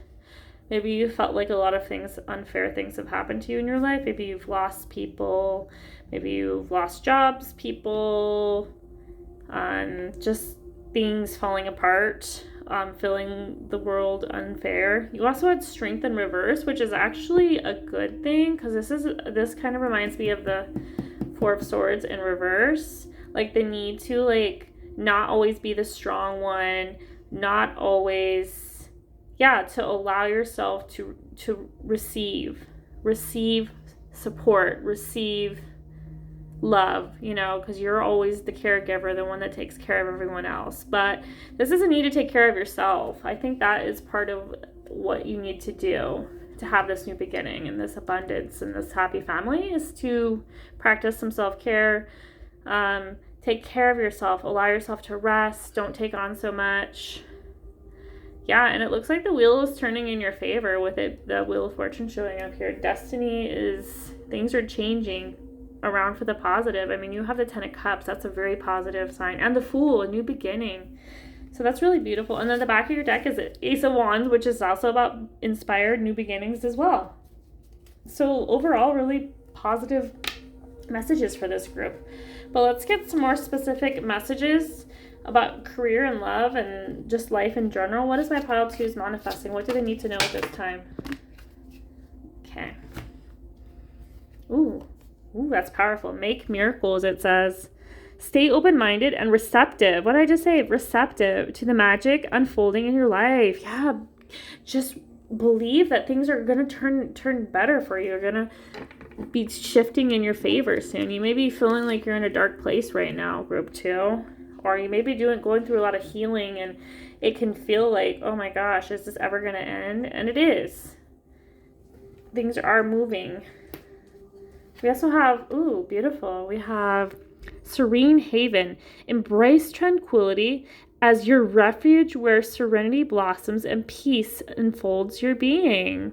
Maybe you felt like a lot of unfair things have happened to you in your life. Maybe you've lost people. Maybe you've lost jobs, people. Just things falling apart, feeling the world unfair. You also had Strength in reverse, which is actually a good thing, because this kind of reminds me of the 4 of Swords in reverse. Like the need to like not always be the strong one, not always, to allow yourself to receive support, receive love, because you're always the caregiver, the one that takes care of everyone else. But this is a need to take care of yourself. I think that is part of what you need to do to have this new beginning and this abundance and this happy family, is to practice some self-care, take care of yourself, allow yourself to rest, don't take on so much. Yeah, and it looks like the wheel is turning in your favor with it, the Wheel of Fortune showing up here. Things are changing around for the positive. I mean, you have the 10 of Cups. That's a very positive sign. And the Fool, a new beginning. So that's really beautiful. And then the back of your deck is Ace of Wands, which is also about inspired new beginnings as well. So overall, really positive messages for this group. But let's get some more specific messages about career and love and just life in general. What is my pile twos manifesting? What do they need to know at this time? Okay. Ooh, that's powerful. Make miracles, it says. Stay open-minded and receptive. What did I just say? Receptive to the magic unfolding in your life. Yeah, just believe that things are going to turn better for you. You're going to be shifting in your favor soon. You may be feeling like you're in a dark place right now, group 2. Or you may be going through a lot of healing, and it can feel like, oh my gosh, is this ever going to end? And it is. Things are moving. We also have, ooh, beautiful. We have Serene Haven. Embrace tranquility as your refuge where serenity blossoms and peace enfolds your being.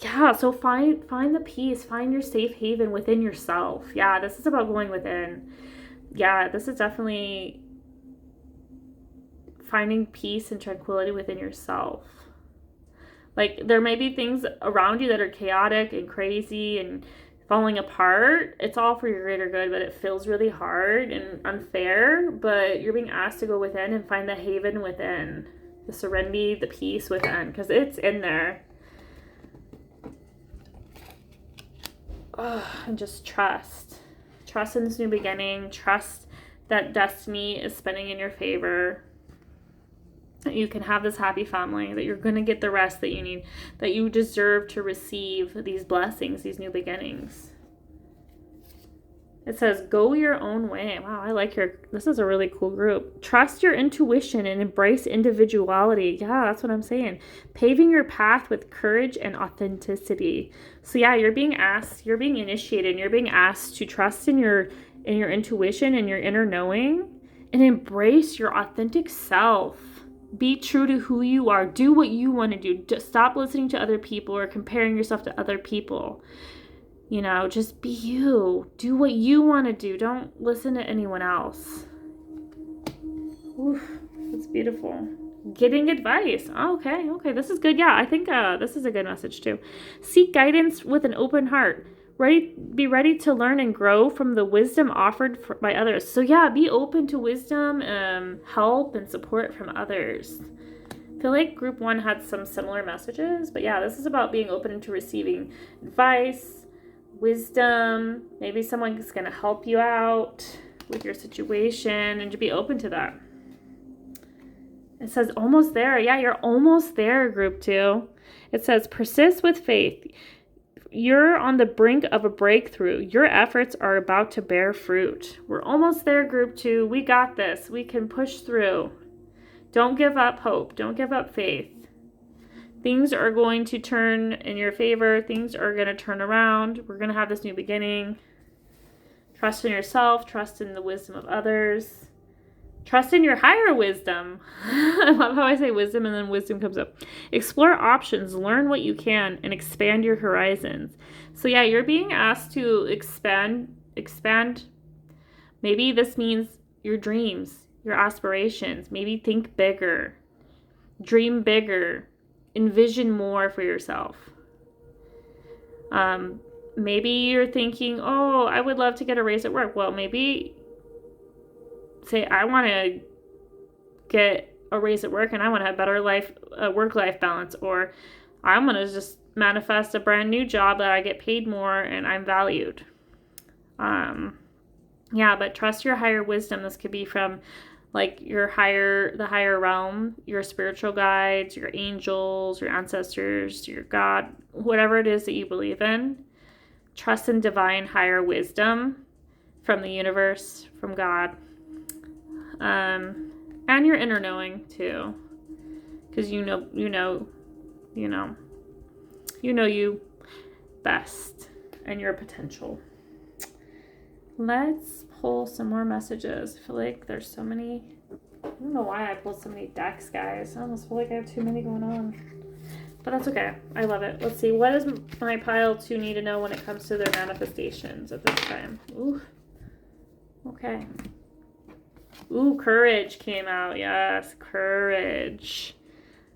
Yeah, so find the peace. Find your safe haven within yourself. Yeah, this is about going within. Yeah, this is definitely finding peace and tranquility within yourself. Like, there may be things around you that are chaotic and crazy and falling apart. It's all for your greater good, but it feels really hard and unfair. But you're being asked to go within and find the haven within, the serenity, the peace within, because it's in there. And just trust. Trust in this new beginning. Trust that destiny is spinning in your favor. That you can have this happy family, that you're going to get the rest that you need, that you deserve to receive these blessings, these new beginnings. It says, go your own way. Wow, I like this is a really cool group. Trust your intuition and embrace individuality. Yeah, that's what I'm saying. Paving your path with courage and authenticity. So yeah, you're being initiated, and you're being asked to trust in your intuition and your inner knowing, and embrace your authentic self. Be true to who you are. Do what you want to do. Just stop listening to other people or comparing yourself to other people. Just be you. Do what you want to do. Don't listen to anyone else. Oof, that's beautiful. Getting advice. Okay. This is good. Yeah, I think this is a good message too. Seek guidance with an open heart. Be ready to learn and grow from the wisdom offered by others. So yeah, be open to wisdom, help, and support from others. I feel like group 1 had some similar messages, but yeah, this is about being open to receiving advice, wisdom. Maybe someone's going to help you out with your situation, and to be open to that. It says almost there. Yeah, you're almost there, group 2. It says persist with faith. You're on the brink of a breakthrough. Your efforts are about to bear fruit. We're almost there, group 2. We got this. We can push through. Don't give up hope. Don't give up faith. Things are going to turn in your favor. Things are going to turn around. We're going to have this new beginning. Trust in yourself. Trust in the wisdom of others. Trust in your higher wisdom. I love how I say wisdom and then wisdom comes up. Explore options, learn what you can, and expand your horizons. So yeah, you're being asked to expand. Maybe this means your dreams, your aspirations. Maybe think bigger. Dream bigger. Envision more for yourself. Maybe you're thinking, oh, I would love to get a raise at work. Well, maybe say, I want to get a raise at work and I want to have better work-life balance, or I'm going to just manifest a brand new job that I get paid more and I'm valued. But trust your higher wisdom. This could be from like the higher realm, your spiritual guides, your angels, your ancestors, your God, whatever it is that you believe in. Trust in divine higher wisdom from the universe, from God. And your inner knowing too, because you know you best and your potential. Let's pull some more messages. I feel like there's so many. I don't know why I pulled so many decks, guys. I almost feel like I have too many going on, but that's okay. I love it. Let's see. What does my pile 2 need to know when it comes to their manifestations at this time? Ooh. Okay. Ooh, courage came out. Yes, courage.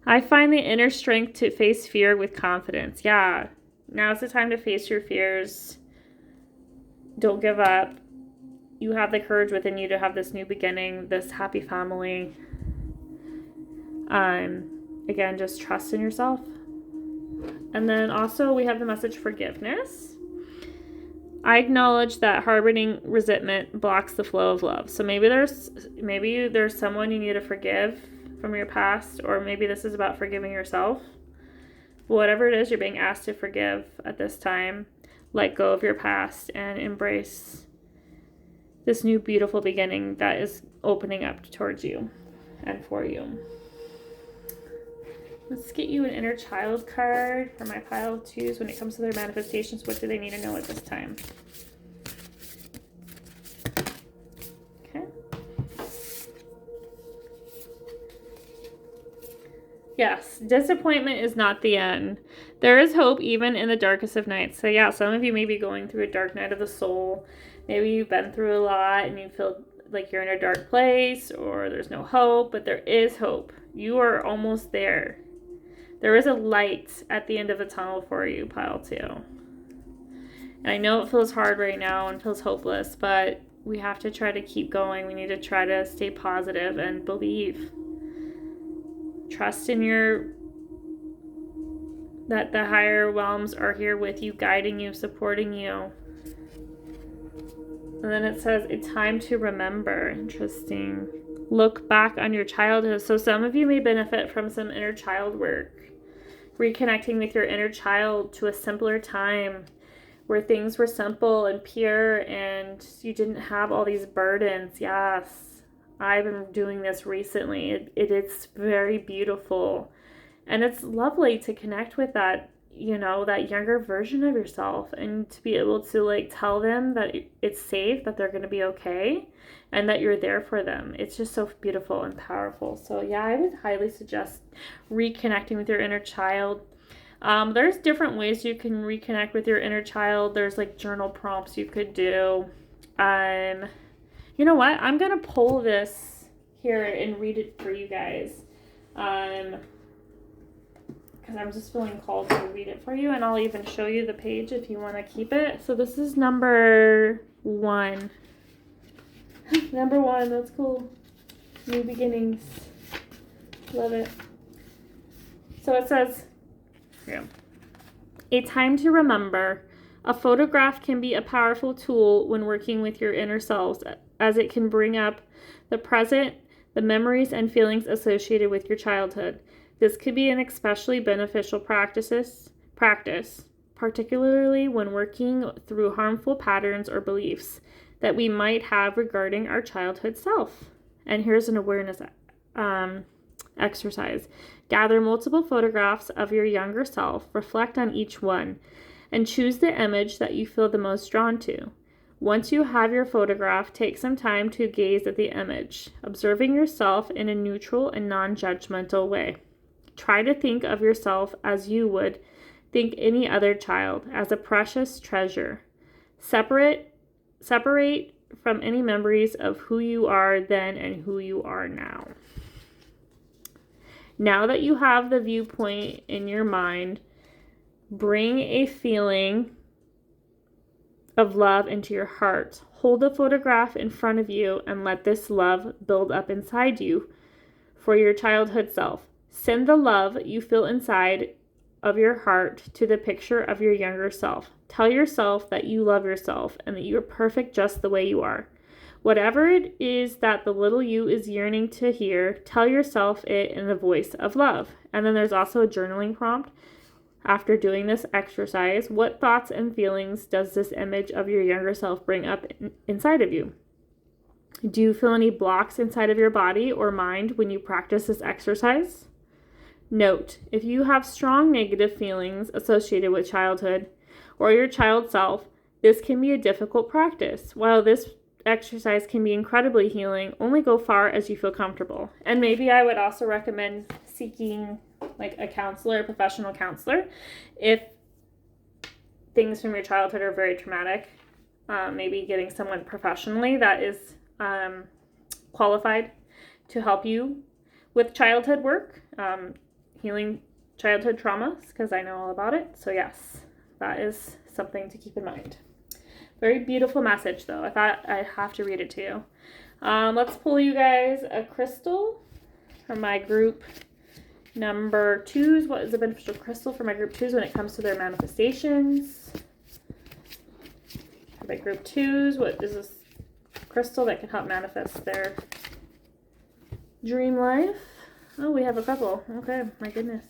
I find the inner strength to face fear with confidence. Yeah, now's the time to face your fears. Don't give up. You have the courage within you to have this new beginning, this happy family. Again, just trust in yourself. And then also we have the message forgiveness. I acknowledge that harboring resentment blocks the flow of love. So maybe there's someone you need to forgive from your past, or maybe this is about forgiving yourself. Whatever it is you're being asked to forgive at this time, let go of your past and embrace this new beautiful beginning that is opening up towards you and for you. Let's get you an inner child card for my pile of 2s. When it comes to their manifestations, what do they need to know at this time? Okay. Yes, disappointment is not the end. There is hope even in the darkest of nights. So yeah, some of you may be going through a dark night of the soul. Maybe you've been through a lot and you feel like you're in a dark place or there's no hope, but there is hope. You are almost there. There is a light at the end of the tunnel for you, pile 2. And I know it feels hard right now and feels hopeless, but we have to try to keep going. We need to try to stay positive and believe. Trust in that the higher realms are here with you, guiding you, supporting you. And then it says, it's time to remember. Interesting. Look back on your childhood. So some of you may benefit from some inner child work. Reconnecting with your inner child to a simpler time where things were simple and pure and you didn't have all these burdens. Yes, I've been doing this recently. It's very beautiful. And it's lovely to connect with that, that younger version of yourself and to be able to like tell them that it's safe, that they're going to be okay, and that you're there for them. It's just so beautiful and powerful. So yeah, I would highly suggest reconnecting with your inner child. There's different ways you can reconnect with your inner child. There's like journal prompts you could do. You know what? I'm going to pull this here and read it for you guys. Because I'm just feeling called to read it for you, and I'll even show you the page if you want to keep it. So this is number 1. Number 1, that's cool. New beginnings. Love it. So it says, yeah. A time to remember. A photograph can be a powerful tool when working with your inner selves, as it can bring up the present, the memories and feelings associated with your childhood. This could be an especially beneficial practice, particularly when working through harmful patterns or beliefs that we might have regarding our childhood self. And here's an awareness exercise. Gather multiple photographs of your younger self, reflect on each one, and choose the image that you feel the most drawn to. Once you have your photograph, take some time to gaze at the image, observing yourself in a neutral and non-judgmental way. Try to think of yourself as you would think any other child, as a precious treasure. Separate from any memories of who you are then and who you are now. Now that you have the viewpoint in your mind, bring a feeling of love into your heart. Hold the photograph in front of you and let this love build up inside you for your childhood self. Send the love you feel inside of your heart to the picture of your younger self. Tell yourself that you love yourself and that you are perfect just the way you are. Whatever it is that the little you is yearning to hear, tell yourself it in a voice of love. And then there's also a journaling prompt. After doing this exercise, what thoughts and feelings does this image of your younger self bring up inside of you? Do you feel any blocks inside of your body or mind when you practice this exercise? Note, if you have strong negative feelings associated with childhood or your child self, this can be a difficult practice. While this exercise can be incredibly healing, only go far as you feel comfortable. And maybe I would also recommend seeking like a counselor, a professional counselor, if things from your childhood are very traumatic. Maybe getting someone professionally that is qualified to help you with childhood work. Healing childhood traumas, because I know all about it. So yes, that is something to keep in mind. Very beautiful message, though. I thought I'd have to read it to you. Let's pull you guys a crystal from my group number 2s. What is a beneficial crystal for my group 2s when it comes to their manifestations? For my group 2s, what is this crystal that can help manifest their dream life? Oh, we have a couple. Okay, my goodness.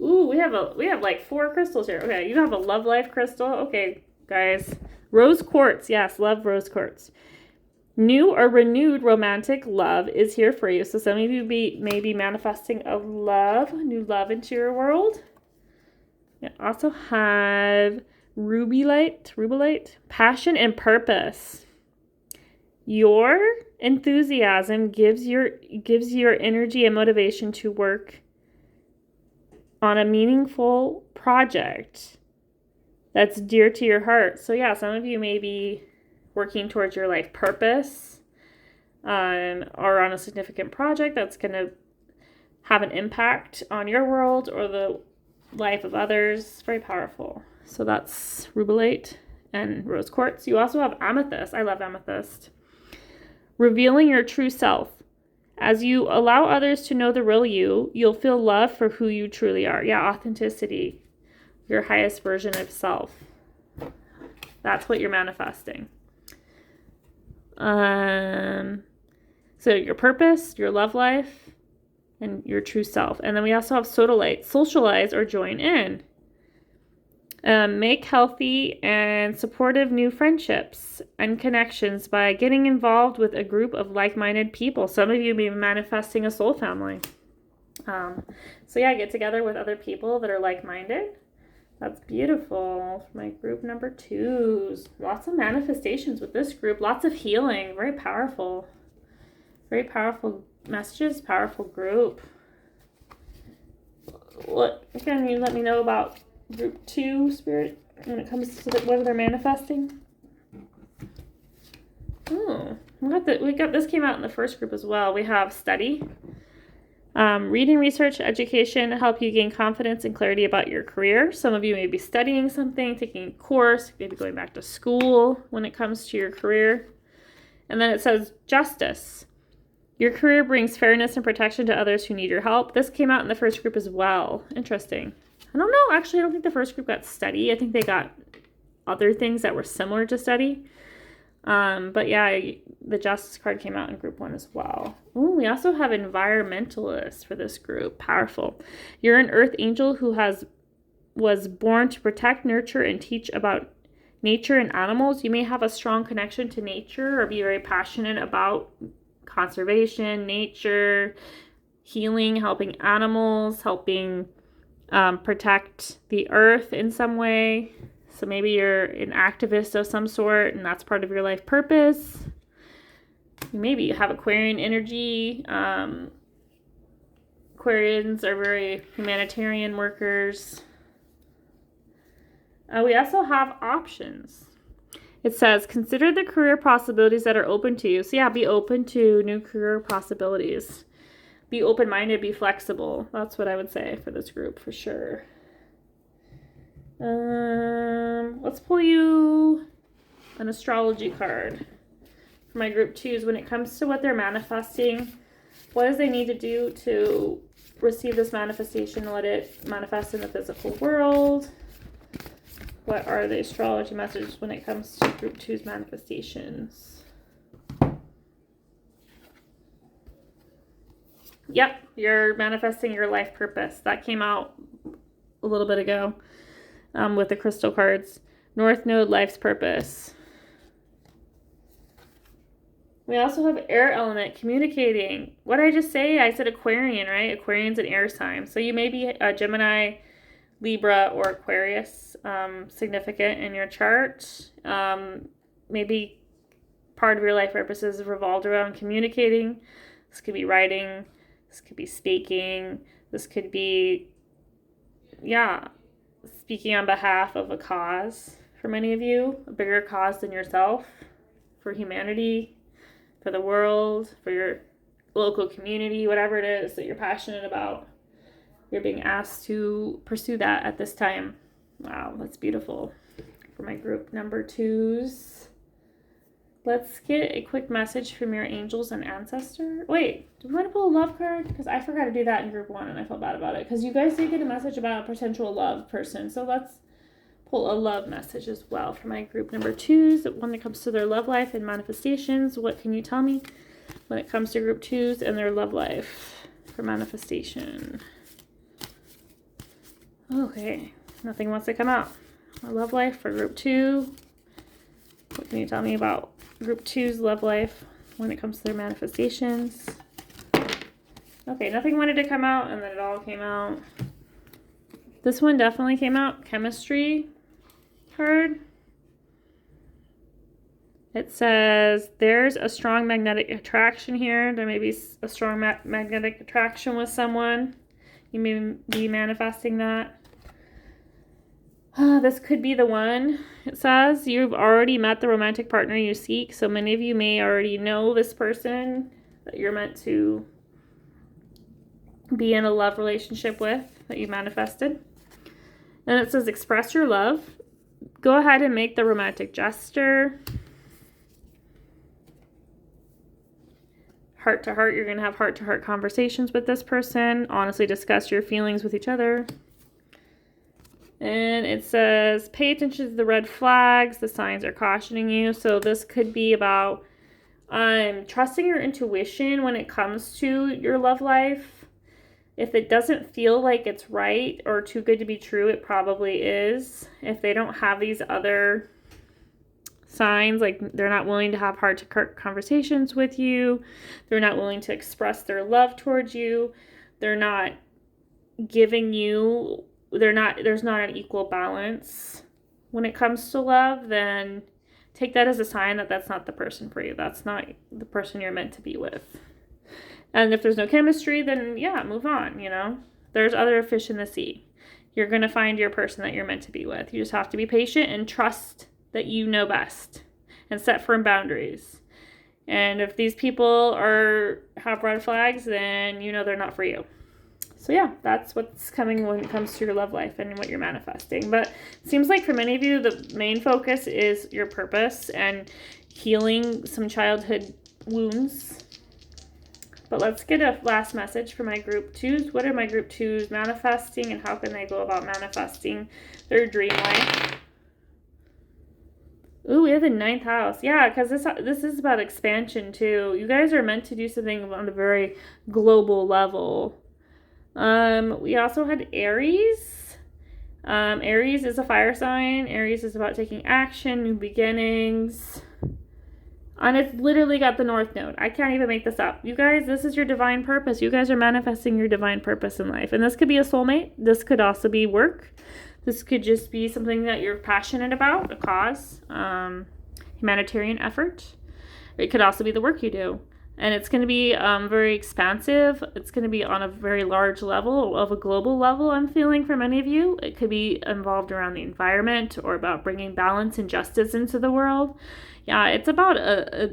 Ooh, we have like 4 crystals here. Okay, you have a love life crystal. Okay, guys. Rose quartz. Yes, love rose quartz. New or renewed romantic love is here for you. So some of you may be manifesting new love into your world. You also have rubellite, passion and purpose. Your enthusiasm gives your energy and motivation to work on a meaningful project that's dear to your heart. So yeah, some of you may be working towards your life purpose, or on a significant project that's going to have an impact on your world or the life of others. Very powerful. So that's rubellite and rose quartz. You also have amethyst. I love amethyst. Revealing your true self. As you allow others to know the real you, you'll feel love for who you truly are. Yeah, authenticity. Your highest version of self. That's what you're manifesting. So your purpose, your love life, and your true self. And then we also have sodalite. Socialize or join in. Make healthy and supportive new friendships and connections by getting involved with a group of like-minded people. Some of you may be manifesting a soul family. So yeah, get together with other people that are like-minded. That's beautiful. My group number 2s. Lots of manifestations with this group. Lots of healing. Very powerful. Very powerful messages. Powerful group. What can you let me know about group 2, Spirit, when it comes to whether they're manifesting? Oh, we got this came out in the first group as well. We have study. Reading, research, education help you gain confidence and clarity about your career. Some of you may be studying something, taking a course, maybe going back to school when it comes to your career. And then it says justice. Your career brings fairness and protection to others who need your help. This came out in the first group as well. Interesting. I don't know. Actually, I don't think the first group got study. I think they got other things that were similar to study. But yeah, the justice card came out in group 1 as well. Oh, we also have environmentalist for this group. Powerful. You're an earth angel who was born to protect, nurture, and teach about nature and animals. You may have a strong connection to nature or be very passionate about conservation, nature, healing, helping animals, helping protect the earth in some way. So maybe you're an activist of some sort and that's part of your life purpose. Maybe you have Aquarian energy. Aquarians are very humanitarian workers. We also have options. It says, consider the career possibilities that are open to you. So yeah, be open to new career possibilities. Be open-minded, be flexible. That's what I would say for this group for sure. Let's pull you an astrology card for my group 2s when it comes to what they're manifesting. What does they need to do to receive this manifestation and let it manifest in the physical world? What are the astrology messages when it comes to group 2's manifestations? Yep, you're manifesting your life purpose. That came out a little bit ago with the crystal cards. North Node, life's purpose. We also have air element, communicating. What did I just say? I said Aquarian, right? Aquarian's an air sign. So you may be a Gemini, Libra, or Aquarius significant in your chart. Maybe part of your life purpose is revolved around communicating. This could be writing. This could be speaking. This could be, speaking on behalf of a cause for many of you, a bigger cause than yourself, for humanity, for the world, for your local community, whatever it is that you're passionate about. You're being asked to pursue that at this time. Wow, that's beautiful. For my group number 2s. Let's get a quick message from your angels and ancestor. Wait, do we want to pull a love card? Because I forgot to do that in group 1 and I felt bad about it. Because you guys did get a message about a potential love person. So let's pull a love message as well for my group number 2s. When it comes to their love life and manifestations, what can you tell me when it comes to group 2s and their love life for manifestation? Okay, nothing wants to come out. My love life for group 2. What can you tell me about group 2's love life when it comes to their manifestations? Okay, nothing wanted to come out, and then it all came out. This one definitely came out. Chemistry card. It says there's a strong magnetic attraction here. There may be a strong magnetic attraction with someone. You may be manifesting that. This could be the one. It says you've already met the romantic partner you seek. So many of you may already know this person that you're meant to be in a love relationship with, that you manifested. And it says express your love. go ahead and make the romantic gesture. Heart to heart, you're going to have heart-to-heart conversations with this person. Honestly discuss your feelings with each other. And it says, pay attention to the red flags. The signs are cautioning you. So this could be about trusting your intuition when it comes to your love life. If it doesn't feel like it's right or too good to be true, it probably is. If they don't have these other signs, like they're not willing to have heart-to-heart conversations with you, they're not willing to express their love towards you, they're not giving you, there's not an equal balance when it comes to love, then take that as a sign that that's not the person for you. That's not the person you're meant to be with. And if there's no chemistry, then yeah, move on, you know. There's other fish in the sea. You're going to find your person that you're meant to be with. You just have to be patient and trust that you know best and set firm boundaries. And if these people have red flags, then you know they're not for you. So yeah, that's what's coming when it comes to your love life and what you're manifesting. But it seems like for many of you, the main focus is your purpose and healing some childhood wounds. But let's get a last message for my group 2s. What are my group 2s manifesting, and how can they go about manifesting their dream life? Ooh, we have the 9th house. Yeah, because this is about expansion too. You guys are meant to do something on a very global level. We also had Aries. Aries is a fire sign. Aries is about taking action, new beginnings. And it's literally got the North Node. I can't even make this up. You guys, this is your divine purpose. You guys are manifesting your divine purpose in life. And this could be a soulmate. This could also be work. This could just be something that you're passionate about, a cause, humanitarian effort. It could also be the work you do. And it's going to be very expansive. It's going to be on a very large level, of a global level, I'm feeling for many of you. It could be involved around the environment or about bringing balance and justice into the world. Yeah, it's about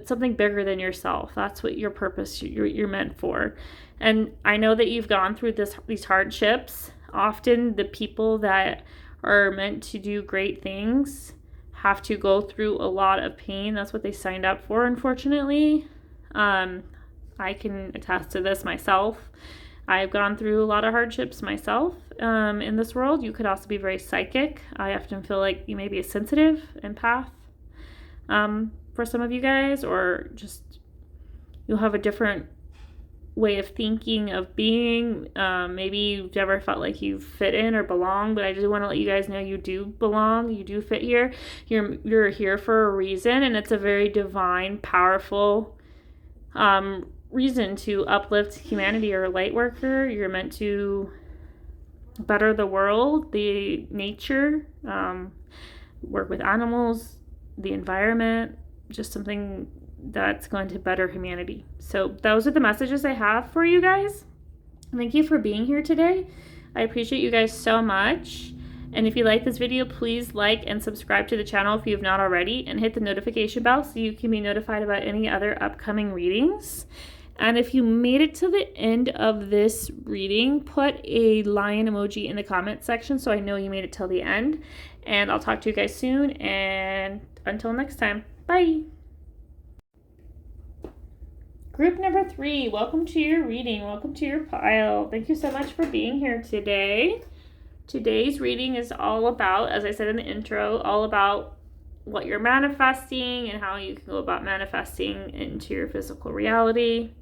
something bigger than yourself. That's what your purpose, you're meant for. And I know that you've gone through these hardships. Often the people that are meant to do great things have to go through a lot of pain. That's what they signed up for, unfortunately. I can attest to this myself. I've gone through a lot of hardships myself in this world. You could also be very psychic. I often feel like you may be a sensitive empath for some of you guys, or just you'll have a different way of thinking, of being. Maybe you've never felt like you fit in or belong, but I just want to let you guys know you do belong. You do fit here. You're here for a reason, and it's a very divine, powerful reason to uplift humanity. Or a light worker. You're meant to better the world, the nature, work with animals, the environment, just something that's going to better humanity. So those are the messages I have for you guys. Thank you for being here today. I appreciate you guys so much. And if you like this video, please like and subscribe to the channel if you have not already, and hit the notification bell so you can be notified about any other upcoming readings. And if you made it to the end of this reading, put a lion emoji in the comment section so I know you made it till the end. And I'll talk to you guys soon, and until next time, bye. Group number 3, welcome to your reading. Welcome to your pile. Thank you so much for being here today. Today's reading is all about, as I said in the intro, all about what you're manifesting and how you can go about manifesting into your physical reality.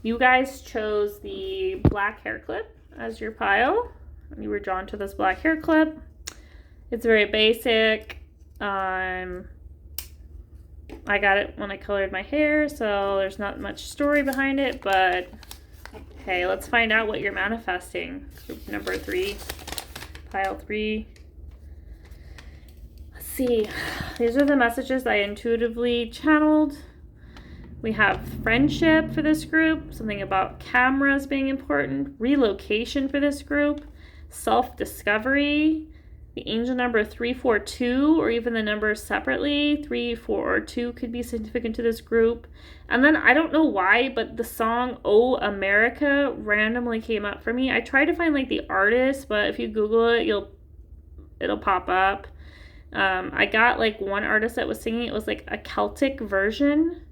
You guys chose the black hair clip as your pile. You were drawn to this black hair clip. It's very basic. I got it when I colored my hair, so there's not much story behind it, but hey, let's find out what you're manifesting. Group number 3, pile 3. Let's see. These are the messages I intuitively channeled. We have friendship for this group, something about cameras being important, relocation for this group, self-discovery, the angel number 342, or even the numbers separately, 3, 4, or 2 could be significant to this group. And then I don't know why, but the song Oh America randomly came up for me. I tried to find like the artist, but if you Google it, it'll pop up. I got like one artist that was singing. It was like a Celtic version.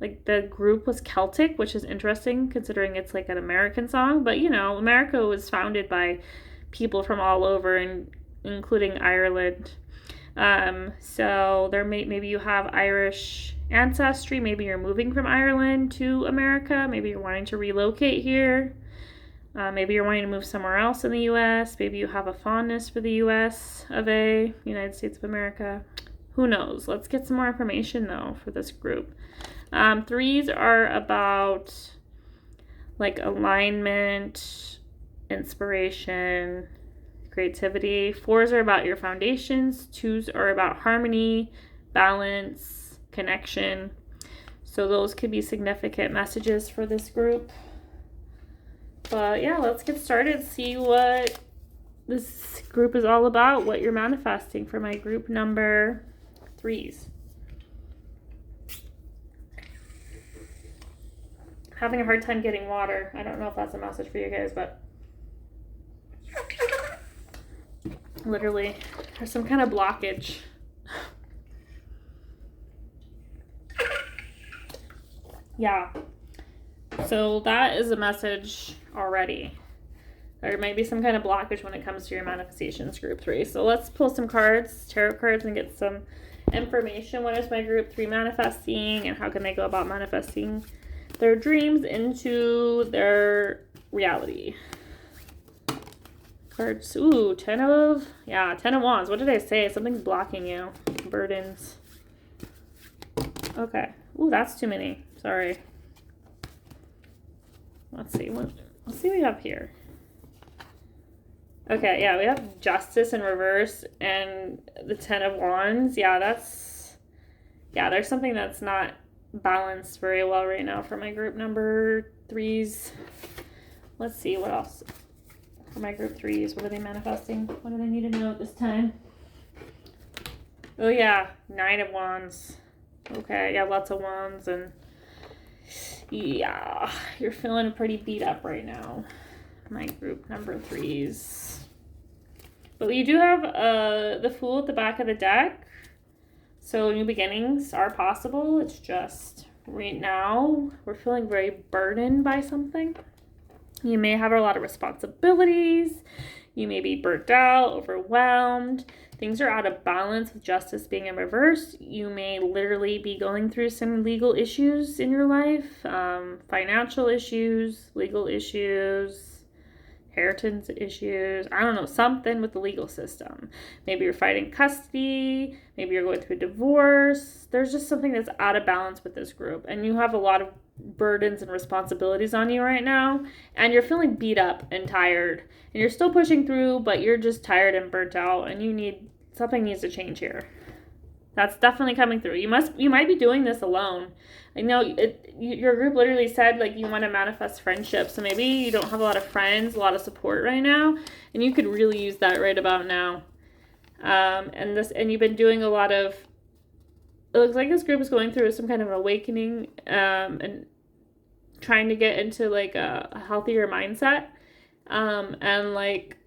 Like the group was Celtic, which is interesting considering it's like an American song. But you know, America was founded by people from all over, and including Ireland. So there maybe you have Irish ancestry. Maybe you're moving from Ireland to America. Maybe you're wanting to relocate here. Maybe you're wanting to move somewhere else in the U.S. Maybe you have a fondness for the U.S. of A., United States of America. Who knows? Let's get some more information, though, for this group. Threes are about, like, alignment, inspiration, creativity. Fours are about your foundations. Twos are about harmony, balance, connection. So those could be significant messages for this group. But yeah, let's get started. See what this group is all about, what you're manifesting for my group number threes. Having a hard time getting water. I don't know if that's a message for you guys, but literally there's some kind of blockage. Yeah. So that is a message already. There might be some kind of blockage when it comes to your manifestations group 3. So let's pull some cards, tarot cards, and get some information. What is my group 3 manifesting, and how can they go about manifesting their dreams into their reality? Cards. Ooh, 10 of Wands. What did I say? Something's blocking you. Burdens. Okay. Ooh, that's too many. Sorry. Let's see what we have here. Okay, yeah, we have Justice in reverse and the 10 of Wands. Yeah, there's something that's not balanced very well right now for my group number 3s. Let's see what else for my group 3s. What are they manifesting? What do they need to know at this time? Oh yeah, 9 of Wands. Okay, yeah, lots of wands, and yeah, you're feeling pretty beat up right now, my group number 3s. But you do have the Fool at the back of the deck, so new beginnings are possible. It's just right now we're feeling very burdened by something. You may have a lot of responsibilities. You may be burnt out, overwhelmed. Things are out of balance with Justice being in reverse. You may literally be going through some legal issues in your life, financial issues, legal issues, inheritance issues. I don't know, something with the legal system. Maybe you're fighting custody. Maybe you're going through a divorce. There's just something that's out of balance with this group. And you have a lot of burdens and responsibilities on you right now. And you're feeling beat up and tired. And you're still pushing through, but you're just tired and burnt out. And something needs to change here. That's definitely coming through. You might be doing this alone. I know your group literally said like you want to manifest friendship. So maybe you don't have a lot of friends, a lot of support right now, and you could really use that right about now. And you've been doing a lot of. It looks like this group is going through some kind of awakening, and trying to get into like a healthier mindset, and like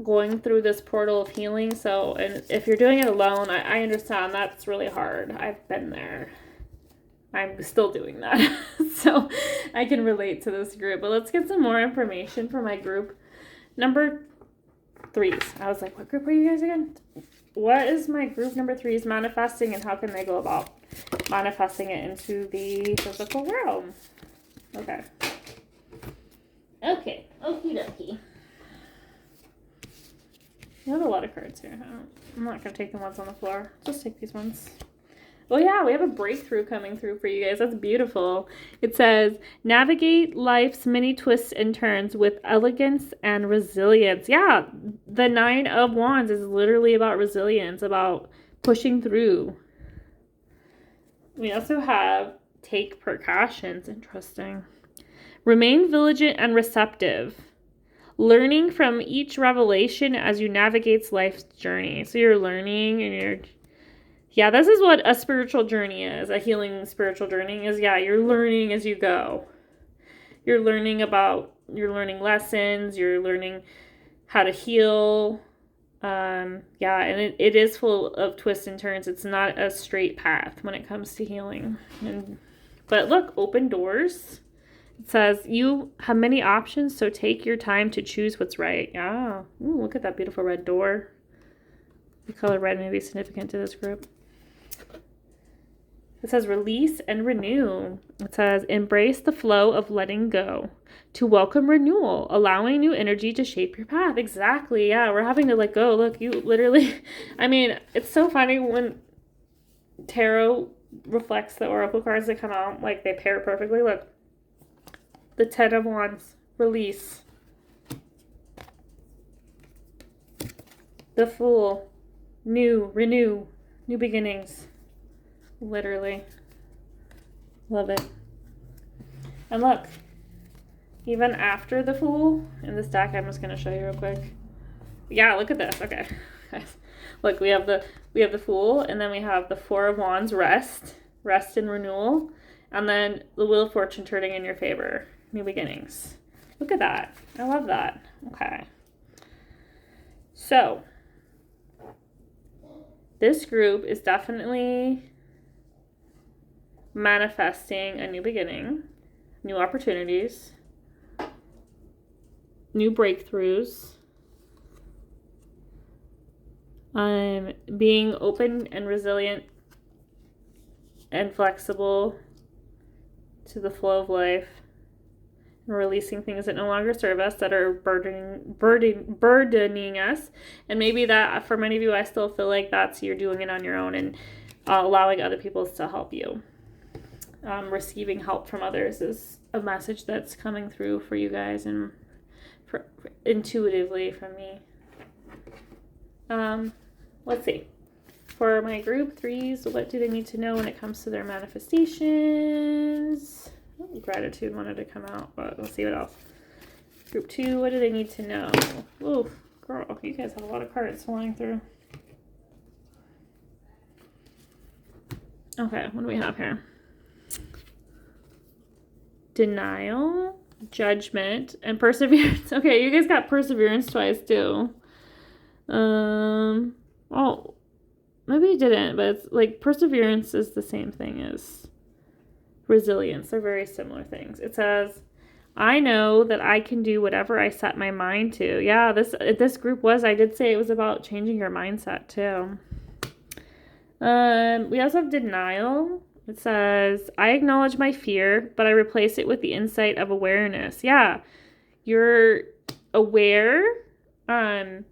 going through this portal of healing. So, and if you're doing it alone, I understand that's really hard. I've been there. I'm still doing that. So I can relate to this group. But let's get some more information for my group number 3s. I was like, what group are you guys again? What is my group number 3s manifesting, and how can they go about manifesting it into the physical realm? Okay. Okie dokie. You have a lot of cards here. I'm not going to take the ones on the floor. Just take these ones. Oh yeah, we have a breakthrough coming through for you guys. That's beautiful. It says, navigate life's many twists and turns with elegance and resilience. Yeah, the 9 of Wands is literally about resilience, about pushing through. We also have take precautions. Interesting. Remain vigilant and receptive. Learning from each revelation as you navigate life's journey. So you're learning and yeah, this is what a spiritual journey is. A healing spiritual journey is, yeah, you're learning as you go. You're learning lessons. You're learning how to heal. Yeah, and it is full of twists and turns. It's not a straight path when it comes to healing. But look, open doors. It says you have many options, so take your time to choose what's right. Yeah. Ooh, look at that beautiful red door. The color red may be significant to this group. It says release and renew. It says embrace the flow of letting go to welcome renewal, allowing new energy to shape your path. Exactly. Yeah, we're having to let go. Look, you literally, I mean, it's so funny when tarot reflects the oracle cards that come out, like they pair perfectly. Look, the 10 of Wands, release. The Fool, renew, new beginnings. Literally. Love it. And look, even after the Fool, in this deck, I'm just going to show you real quick. Yeah, look at this. Okay. Look, we have the Fool, and then we have the Four of Wands, rest and renewal, and then the Wheel of Fortune turning in your favor, new beginnings. Look at that. I love that. Okay. So, this group is definitely manifesting a new beginning, new opportunities, new breakthroughs, being open and resilient and flexible to the flow of life, and releasing things that no longer serve us, that are burdening us. And maybe that, for many of you, I still feel like that's you're doing it on your own, and allowing other people to help you. Receiving help from others is a message that's coming through for you guys, and for intuitively from me. Let's see. For my group 3s, what do they need to know when it comes to their manifestations? Oh, gratitude wanted to come out, but let's see what else. Group 2, what do they need to know? Oh, girl, you guys have a lot of cards flying through. Okay, what do we have here? Denial, judgment, and perseverance. Okay, you guys got perseverance twice too. Oh, maybe you didn't, but it's like perseverance is the same thing as resilience. They're very similar things. It says, I know that I can do whatever I set my mind to. Yeah, this group I did say it was about changing your mindset too. We also have denial. It says, I acknowledge my fear, but I replace it with the insight of awareness. Yeah, you're aware of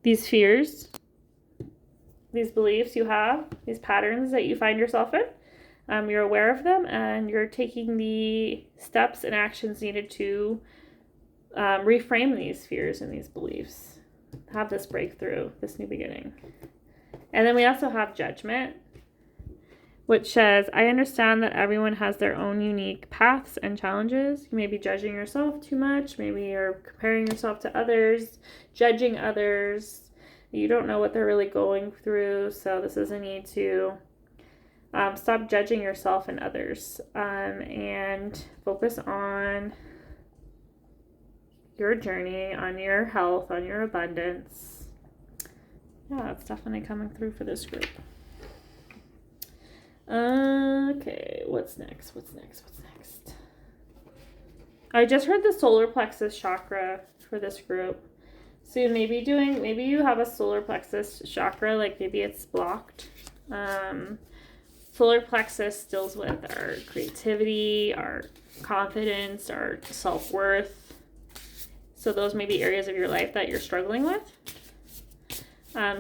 these fears, these beliefs you have, these patterns that you find yourself in. You're aware of them, and you're taking the steps and actions needed to reframe these fears and these beliefs. Have this breakthrough, this new beginning. And then we also have judgment, which says, I understand that everyone has their own unique paths and challenges. You may be judging yourself too much. Maybe you're comparing yourself to others, judging others. You don't know what they're really going through. So this is a need to stop judging yourself and others, and focus on your journey, on your health, on your abundance. Yeah, it's definitely coming through for this group. Okay, what's next? I just heard the solar plexus chakra for this group. So maybe you have a solar plexus chakra, like maybe it's blocked. Solar plexus deals with our creativity, our confidence, our self-worth. So those may be areas of your life that you're struggling with.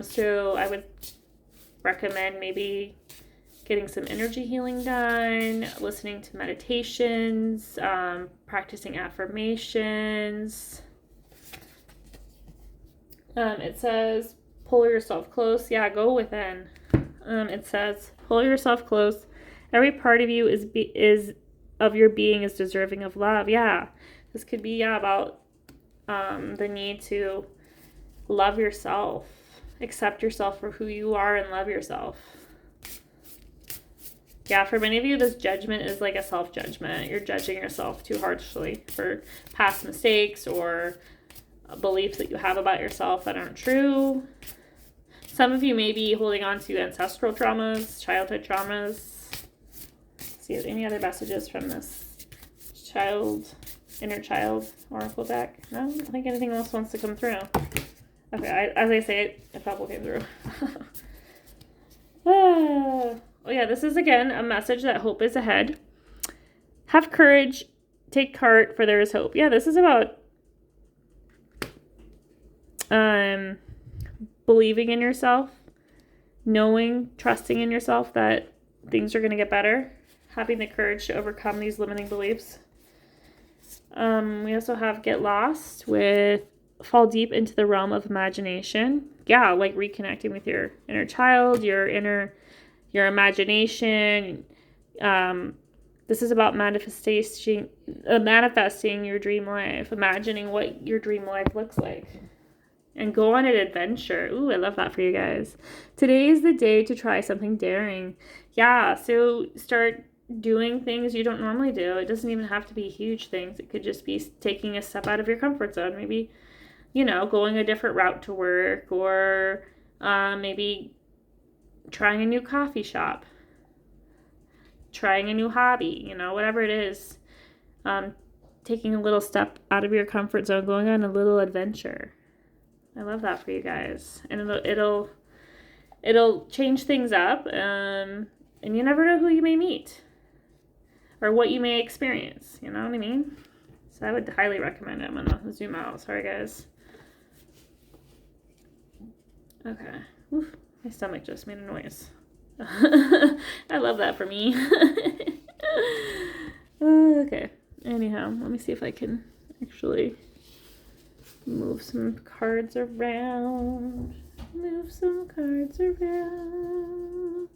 So I would recommend maybe getting some energy healing done, listening to meditations, practicing affirmations. It says, pull yourself close. Yeah, go within. It says, pull yourself close. Every part of you is of your being is deserving of love. Yeah, this could be about the need to love yourself, accept yourself for who you are, and love yourself. Yeah, for many of you, this judgment is like a self-judgment. You're judging yourself too harshly for past mistakes or beliefs that you have about yourself that aren't true. Some of you may be holding on to ancestral traumas, childhood traumas. Let's see, any other messages from this inner child oracle deck? No, I don't think anything else wants to come through. Okay, as I say it, a couple came through. Oh yeah, this is again a message that hope is ahead. Have courage, take heart, for there is hope. Yeah, this is about believing in yourself, knowing, trusting in yourself that things are going to get better, having the courage to overcome these limiting beliefs. We also have get lost with fall deep into the realm of imagination. Yeah, like reconnecting with your inner child, your imagination. This is about manifesting your dream life, imagining what your dream life looks like. And go on an adventure. Ooh, I love that for you guys. Today is the day to try something daring. Yeah, so start doing things you don't normally do. It doesn't even have to be huge things. It could just be taking a step out of your comfort zone. Maybe, going a different route to work, or maybe trying a new coffee shop, trying a new hobby, whatever it is. Taking a little step out of your comfort zone, going on a little adventure. I love that for you guys. And it'll change things up. And you never know who you may meet or what you may experience. You know what I mean? So I would highly recommend it. I'm going to zoom out. Sorry, guys. Okay. Oof, my stomach just made a noise. I love that for me. Okay. Anyhow, let me see if I can actually move some cards around. Move some cards around.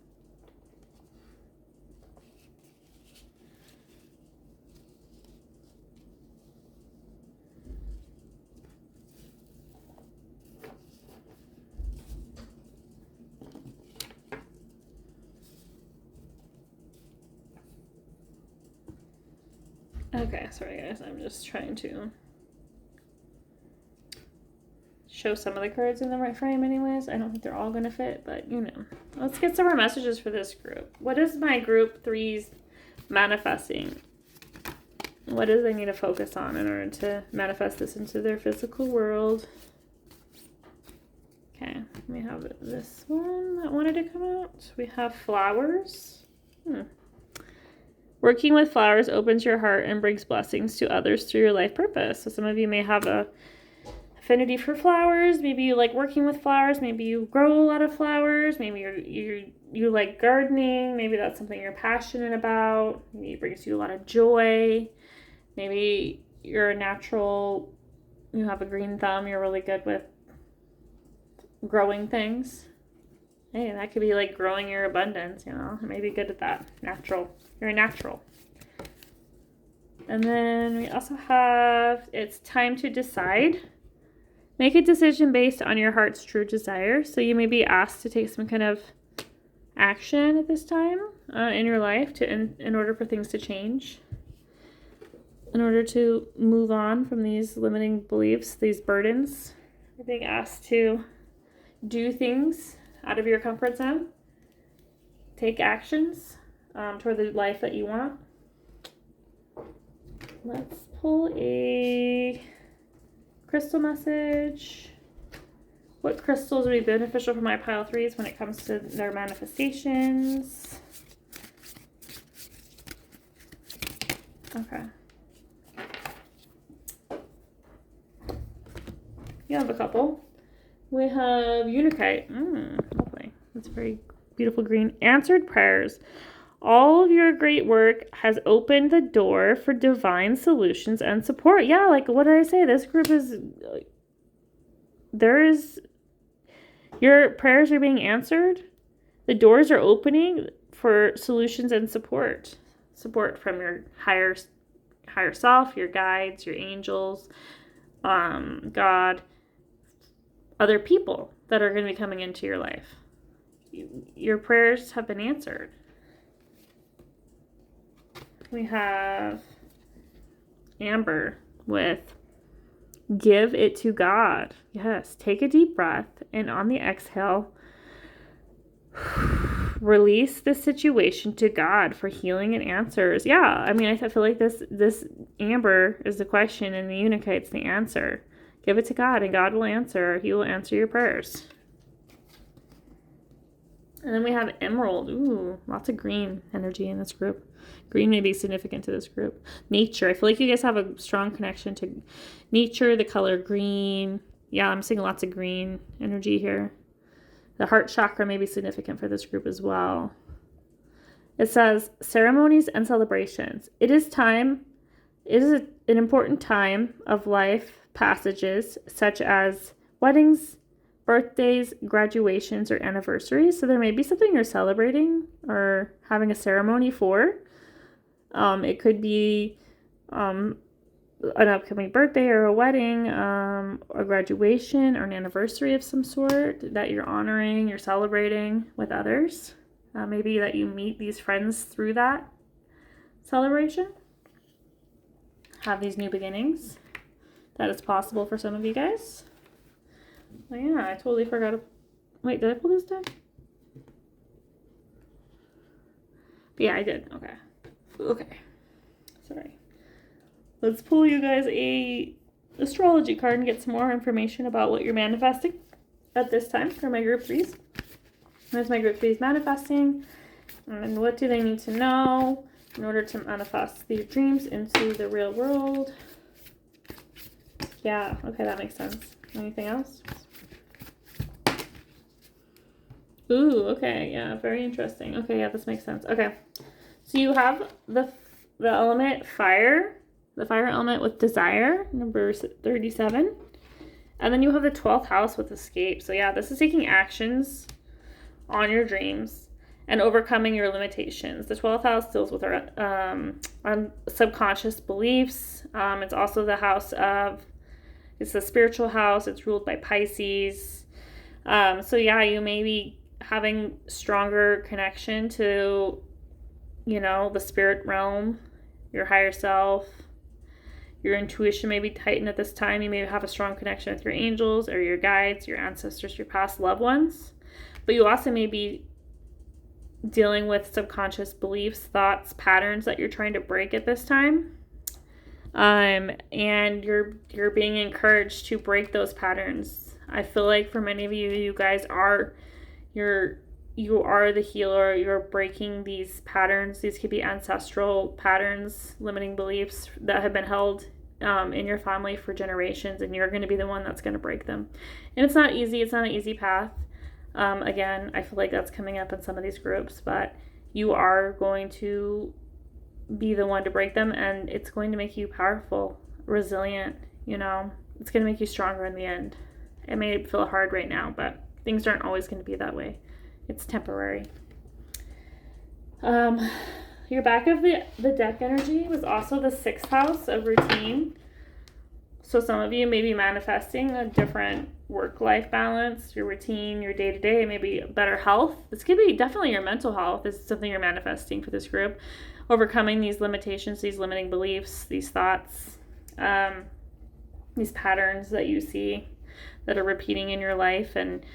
Okay, sorry guys, I'm just trying to show some of the cards in the right frame anyways. I don't think they're all going to fit, but Let's get some more messages for this group. What is my group 3's manifesting? What do they need to focus on in order to manifest this into their physical world? Okay, we have this one that wanted to come out. We have flowers. Working with flowers opens your heart and brings blessings to others through your life purpose. So some of you may have a affinity for flowers. Maybe you like working with flowers. Maybe you grow a lot of flowers. Maybe you like gardening. Maybe that's something you're passionate about. Maybe it brings you a lot of joy. Maybe you're a natural, you have a green thumb. You're really good with growing things. Hey, that could be like growing your abundance, Maybe good at that. Natural. You're a natural. And then we also have, it's time to decide. Make a decision based on your heart's true desire. So you may be asked to take some kind of action at this time in your life in order for things to change. In order to move on from these limiting beliefs, these burdens. You're being asked to do things out of your comfort zone. Take actions toward the life that you want. Let's pull a crystal message. What crystals would be beneficial for my pile 3s when it comes to their manifestations? Okay. You have a couple. We have Unikite. Lovely. That's very beautiful green. Answered prayers. All of your great work has opened the door for divine solutions and support. Yeah, like what did I say? This group your prayers are being answered. The doors are opening for solutions and support. Support from your higher self, your guides, your angels, God, other people that are going to be coming into your life. Your prayers have been answered. We have Amber with Give it to God. Yes, take a deep breath, and on the exhale, release the situation to God for healing and answers. Yeah, I mean, I feel like this amber is the question, and the unike's the answer. Give it to God, and God will answer. He will answer your prayers. And then we have emerald. Ooh, lots of green energy in this group. Green may be significant to this group. Nature. I feel like you guys have a strong connection to nature, the color green. Yeah, I'm seeing lots of green energy here. The heart chakra may be significant for this group as well. It says, ceremonies and celebrations. It is an important time of life passages, such as weddings, birthdays, graduations, or anniversaries. So there may be something you're celebrating or having a ceremony for. It could be an upcoming birthday or a wedding, a graduation or an anniversary of some sort that you're honoring, you're celebrating with others. Maybe that you meet these friends through that celebration. Have these new beginnings. That is possible for some of you guys. Oh yeah, I totally forgot to... Wait, did I pull this deck? Yeah, I did. Okay. Sorry. Let's pull you guys a astrology card and get some more information about what you're manifesting at this time for my group 3s. There's my group 3s manifesting. And what do they need to know in order to manifest these dreams into the real world? Yeah, okay, that makes sense. Anything else? Ooh, okay, yeah, very interesting. Okay, yeah, this makes sense. Okay, so you have the element fire, the fire element with desire, number 37. And then you have the 12th house with escape. So yeah, this is taking actions on your dreams and overcoming your limitations. The 12th house deals with our subconscious beliefs. It's also the house of, it's the spiritual house. It's ruled by Pisces. So yeah, you may be having stronger connection to, the spirit realm, your higher self. Your intuition may be heightened at this time. You may have a strong connection with your angels or your guides, your ancestors, your past loved ones. But you also may be dealing with subconscious beliefs, thoughts, patterns that you're trying to break at this time. And you're being encouraged to break those patterns. I feel like for many of you, you guys are you are the healer. You're breaking these patterns. These could be ancestral patterns, limiting beliefs that have been held in your family for generations, and you're going to be the one that's going to break them. And it's not easy. It's not an easy path. Again, I feel like that's coming up in some of these groups, but you are going to be the one to break them, and it's going to make you powerful, resilient, It's going to make you stronger in the end. It may feel hard right now, but things aren't always going to be that way. It's temporary. Your back of the deck energy was also the 6th house of routine. So some of you may be manifesting a different work-life balance, your routine, your day-to-day, maybe better health. This could be definitely your mental health. This is something you're manifesting for this group. Overcoming these limitations, these limiting beliefs, these thoughts, these patterns that you see that are repeating in your life, and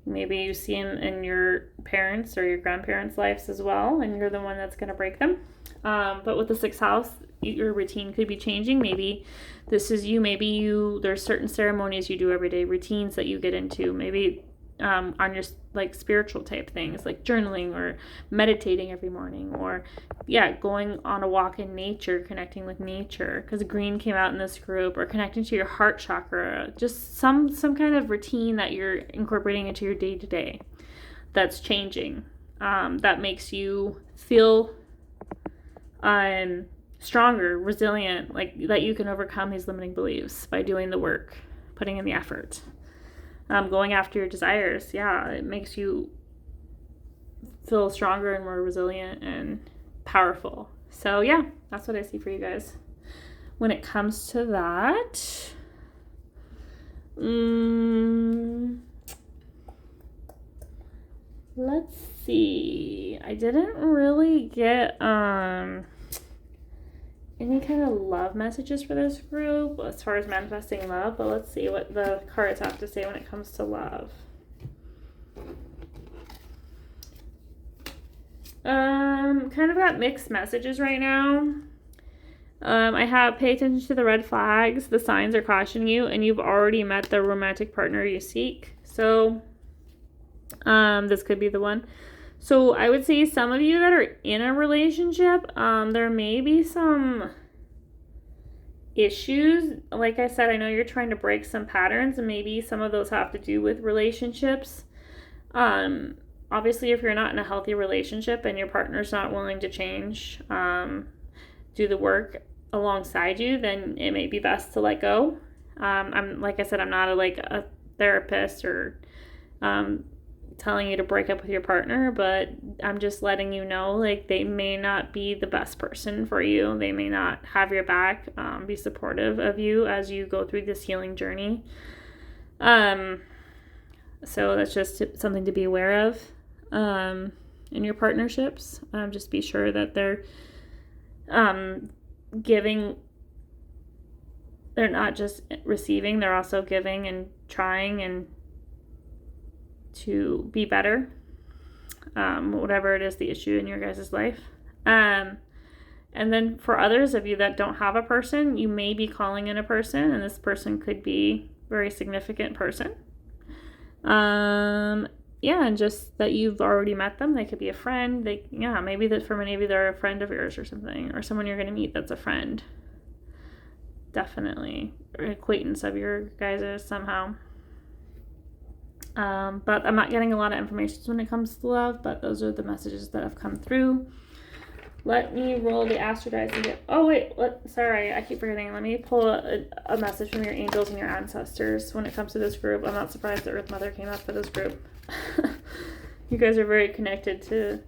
maybe you see in your parents or your grandparents' lives as well, and you're the one that's going to break them. But with the 6th house, your routine could be changing. Maybe this is you. Maybe there's certain ceremonies you do every day, routines that you get into. Maybe on your spiritual type things like journaling or meditating every morning, or going on a walk in nature, connecting with nature, because green came out in this group, or connecting to your heart chakra. Just some kind of routine that you're incorporating into your day-to-day that's changing, that makes you feel stronger, resilient, like that you can overcome these limiting beliefs by doing the work, putting in the effort. Going after your desires, it makes you feel stronger and more resilient and powerful. So that's what I see for you guys when it comes to that. Let's see. I didn't really get any kind of love messages for this group as far as manifesting love, but let's see what the cards have to say when it comes to love. Kind of got mixed messages right now. I have pay attention to the red flags. The signs are cautioning you, and you've already met the romantic partner you seek. So, this could be the one. So I would say some of you that are in a relationship, there may be some issues. Like I said, I know you're trying to break some patterns, and maybe some of those have to do with relationships. Obviously, if you're not in a healthy relationship and your partner's not willing to change, do the work alongside you, then it may be best to let go. Like I said, I'm not a therapist or telling you to break up with your partner, but I'm just letting you know, like, they may not be the best person for you. They may not have your back, be supportive of you as you go through this healing journey. So that's just something to be aware of in your partnerships. Just be sure that they're giving. They're not just receiving, they're also giving and trying and to be better, whatever it is the issue in your guys' life. And then for others of you that don't have a person, you may be calling in a person, and this person could be a very significant person. And just that you've already met them. They could be a friend. Maybe that for many of you they're a friend of yours or something, or someone you're going to meet that's a friend. Definitely an acquaintance of your guys' somehow. But I'm not getting a lot of information when it comes to love, but those are the messages that have come through. Let me roll the astro dice and get... Oh, wait. Sorry, I keep forgetting. Let me pull a message from your angels and your ancestors when it comes to this group. I'm not surprised that Earth Mother came up for this group. You guys are very connected to,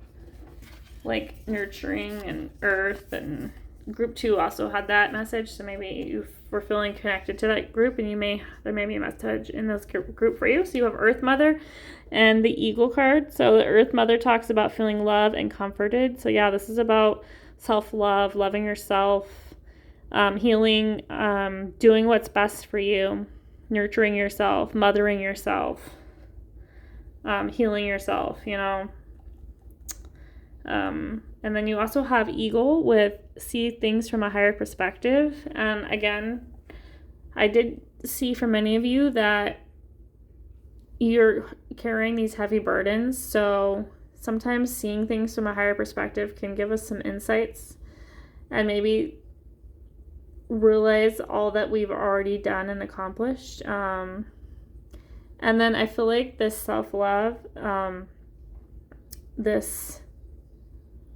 like, nurturing and Earth, and group 2 also had that message, so maybe you were feeling connected to that group, and there may be a message in this group for you. So you have Earth Mother and the Eagle card. So the Earth Mother talks about feeling loved and comforted. So yeah, this is about self-love, loving yourself, healing, doing what's best for you, nurturing yourself, mothering yourself, healing yourself, and then you also have Eagle with see things from a higher perspective. And again, I did see for many of you that you're carrying these heavy burdens. So sometimes seeing things from a higher perspective can give us some insights and maybe realize all that we've already done and accomplished. And then I feel like this self-love, this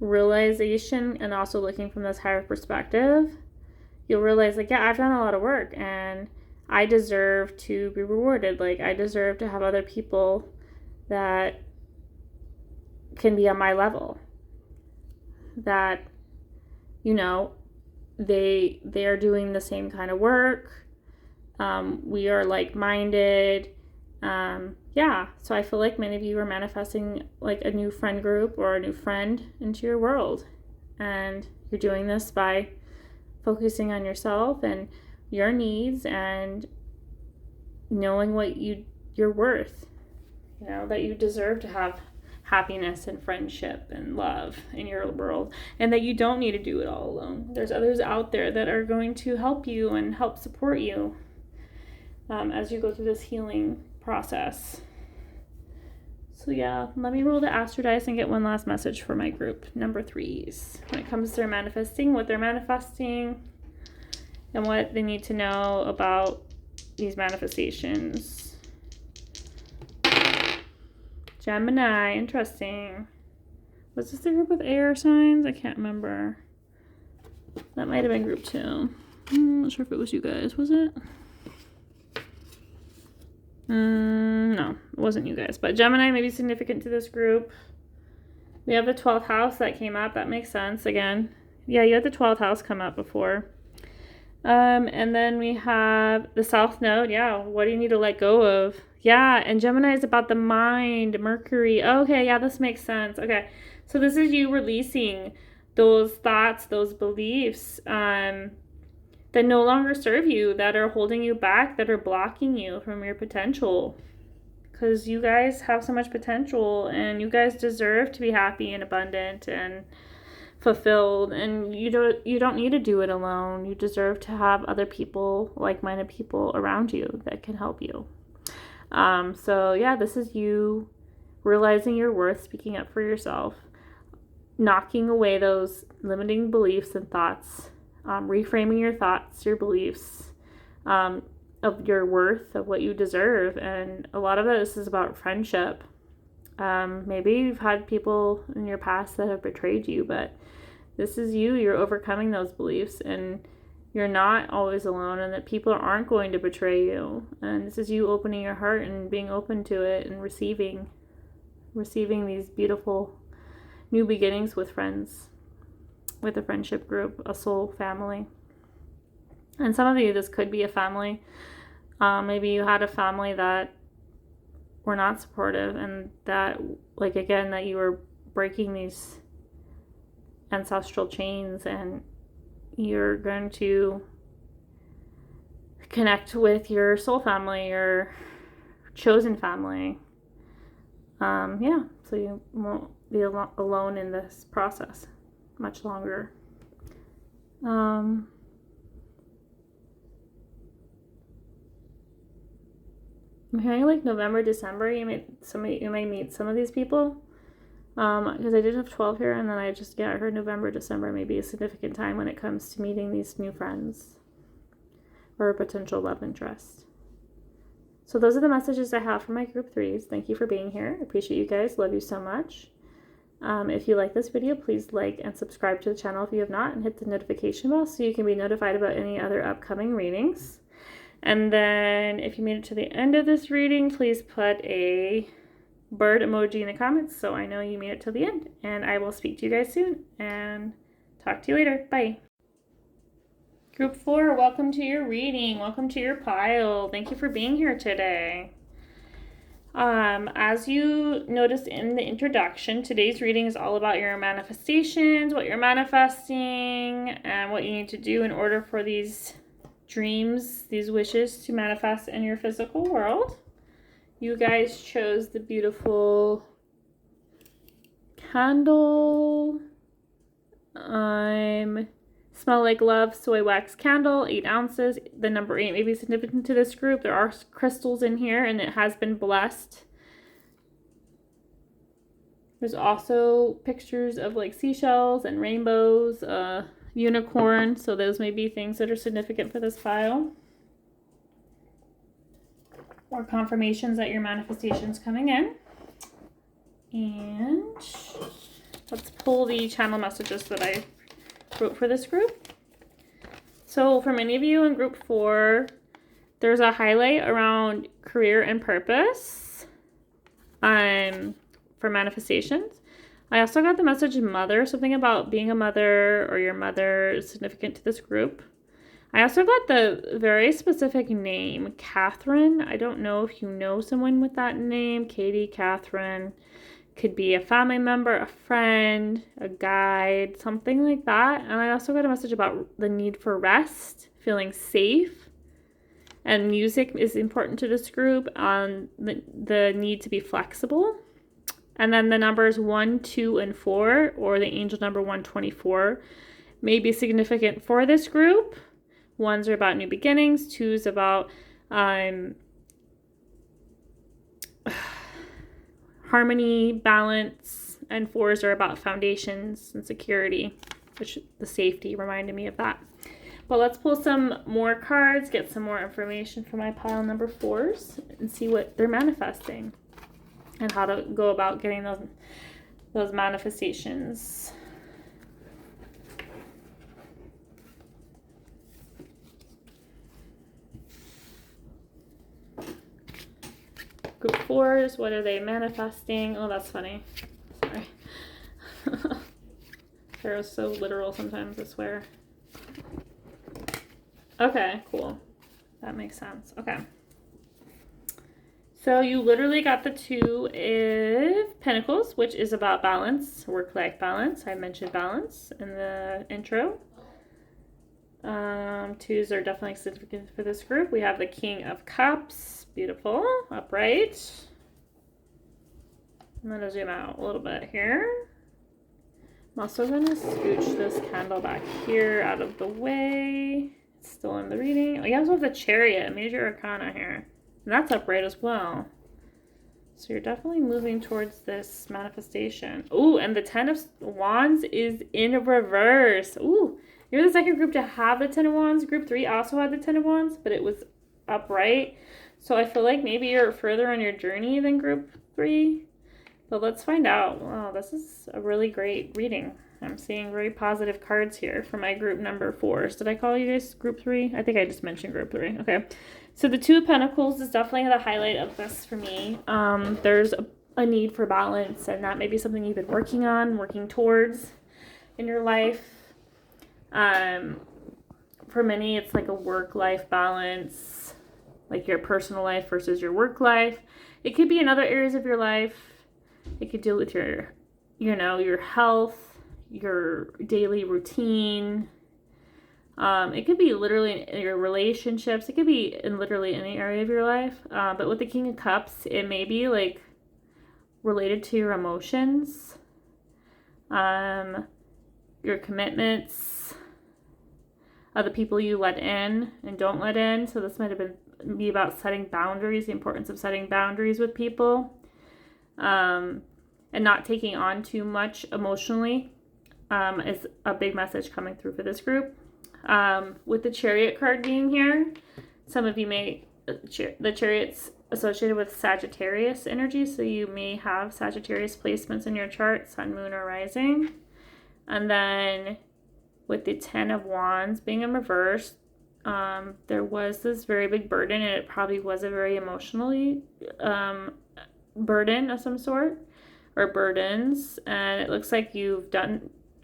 realization, and also looking from this higher perspective, you'll realize, like, yeah, I've done a lot of work and I deserve to be rewarded. Like, I deserve to have other people that can be on my level, that, they are doing the same kind of work. We are like-minded. So I feel like many of you are manifesting like a new friend group or a new friend into your world. And you're doing this by focusing on yourself and your needs and knowing what you're worth. That you deserve to have happiness and friendship and love in your world, and that you don't need to do it all alone. There's others out there that are going to help you and help support you as you go through this healing process. So yeah, let me roll the astro dice and get one last message for my group, number 3s, when it comes to their manifesting, what they're manifesting, and what they need to know about these manifestations. Gemini, interesting. Was this the group with air signs? I can't remember. That might have been group 2. I'm not sure if it was you guys, was it? No, it wasn't you guys, but Gemini may be significant to this group. We have the 12th house that came up. That makes sense. Again, yeah, you had the 12th house come up before. And then we have the South Node. Yeah, what do you need to let go of? Yeah, and Gemini is about the mind, Mercury. Okay, yeah, this makes sense. Okay, so this is you releasing those thoughts, those beliefs that no longer serve you, that are holding you back, that are blocking you from your potential. Because you guys have so much potential, and you guys deserve to be happy and abundant and fulfilled, and you don't need to do it alone. You deserve to have other people, like-minded people around you that can help you. So yeah, this is you realizing your worth, speaking up for yourself, knocking away those limiting beliefs and thoughts, reframing your thoughts, your beliefs, of your worth, of what you deserve. And a lot of this is about friendship. Maybe you've had people in your past that have betrayed you, but this is you're overcoming those beliefs, and you're not always alone, and that people aren't going to betray you. And this is you opening your heart and being open to it, and receiving these beautiful new beginnings with friends, with a friendship group, a soul family. And some of you, this could be a family. Maybe you had a family that were not supportive, and that, like, again, that you were breaking these ancestral chains, and you're going to connect with your soul family, your chosen family. So you won't be alone in this process much longer. I'm hearing like November, December, you might meet some of these people. Because I did have 12 here, and then I heard November, December may be a significant time when it comes to meeting these new friends or a potential love interest. So those are the messages I have for my group 3s. Thank you for being here. I appreciate you guys. Love you so much. If you like this video, please like and subscribe to the channel if you have not, and hit the notification bell so you can be notified about any other upcoming readings. And then if you made it to the end of this reading, please put a bird emoji in the comments so I know you made it to the end. And I will speak to you guys soon, and talk to you later. Bye. Group 4, welcome to your reading. Welcome to your pile. Thank you for being here today. As you noticed in the introduction, today's reading is all about your manifestations, what you're manifesting, and what you need to do in order for these dreams, these wishes to manifest in your physical world. You guys chose the beautiful candle. Smell Like Love soy wax candle, 8 ounces. The number 8 may be significant to this group. There are crystals in here, and it has been blessed. There's also pictures of like seashells and rainbows, unicorn. So those may be things that are significant for this file, or confirmations that your manifestation's coming in. And let's pull the channel messages that I wrote for this group. So for many of you in group 4, there's a highlight around career and purpose for manifestations. I also got the message mother, something about being a mother or your mother is significant to this group. I also got the very specific name, Catherine. I don't know if you know someone with that name, Katie, Catherine. Could be a family member, a friend, a guide, something like that. And I also got a message about the need for rest, feeling safe. And music is important to this group, the need to be flexible. And then the numbers 1, 2, and 4, or the angel number 124, may be significant for this group. 1s are about new beginnings, 2s about harmony, balance, and 4s are about foundations and security, which the safety reminded me of that. But let's pull some more cards, get some more information for my pile number 4s, and see what they're manifesting and how to go about getting those manifestations. Group 4s, what are they manifesting? Oh, that's funny. Sorry. Tarot's so literal sometimes, I swear. Okay, cool. That makes sense. Okay. So you literally got the Two of Pentacles, which is about balance, work-life balance. I mentioned balance in the intro. Twos are definitely significant for this group. We have the King of Cups, beautiful, upright. I'm going to zoom out a little bit here. I'm also going to scooch this candle back here out of the way. It's still in the reading. Oh, you also have the Chariot, major arcana here. And that's upright as well. So you're definitely moving towards this manifestation. Ooh, and the Ten of Wands is in reverse. Ooh, you're the second group to have the Ten of Wands. Group 3 also had the Ten of Wands, but it was upright. So I feel like maybe you're further on your journey than group 3. But let's find out. Wow, this is a really great reading. I'm seeing very positive cards here for my group number 4s. Did I call you guys group 3? I think I just mentioned group 3. Okay. So the Two of Pentacles is definitely the highlight of this for me. There's a need for balance, and that may be something you've been working on, working towards in your life. For many, it's like a work-life balance, like your personal life versus your work life. It could be in other areas of your life. It could deal with your, your health, your daily routine. It could be literally in your relationships. It could be in literally any area of your life. But with the King of Cups, it may be like related to your emotions, your commitments, the people you let in and don't let in. So this might have be about setting boundaries, the importance of setting boundaries with people, and not taking on too much emotionally is a big message coming through for this group. With the Chariot card being here, some of you may, the Chariot's associated with Sagittarius energy, so you may have Sagittarius placements in your chart, Sun, Moon, or Rising. And then with the Ten of Wands being in reverse, there was this very big burden, and it probably was a very emotionally burden of some sort, or burdens, and it looks like you've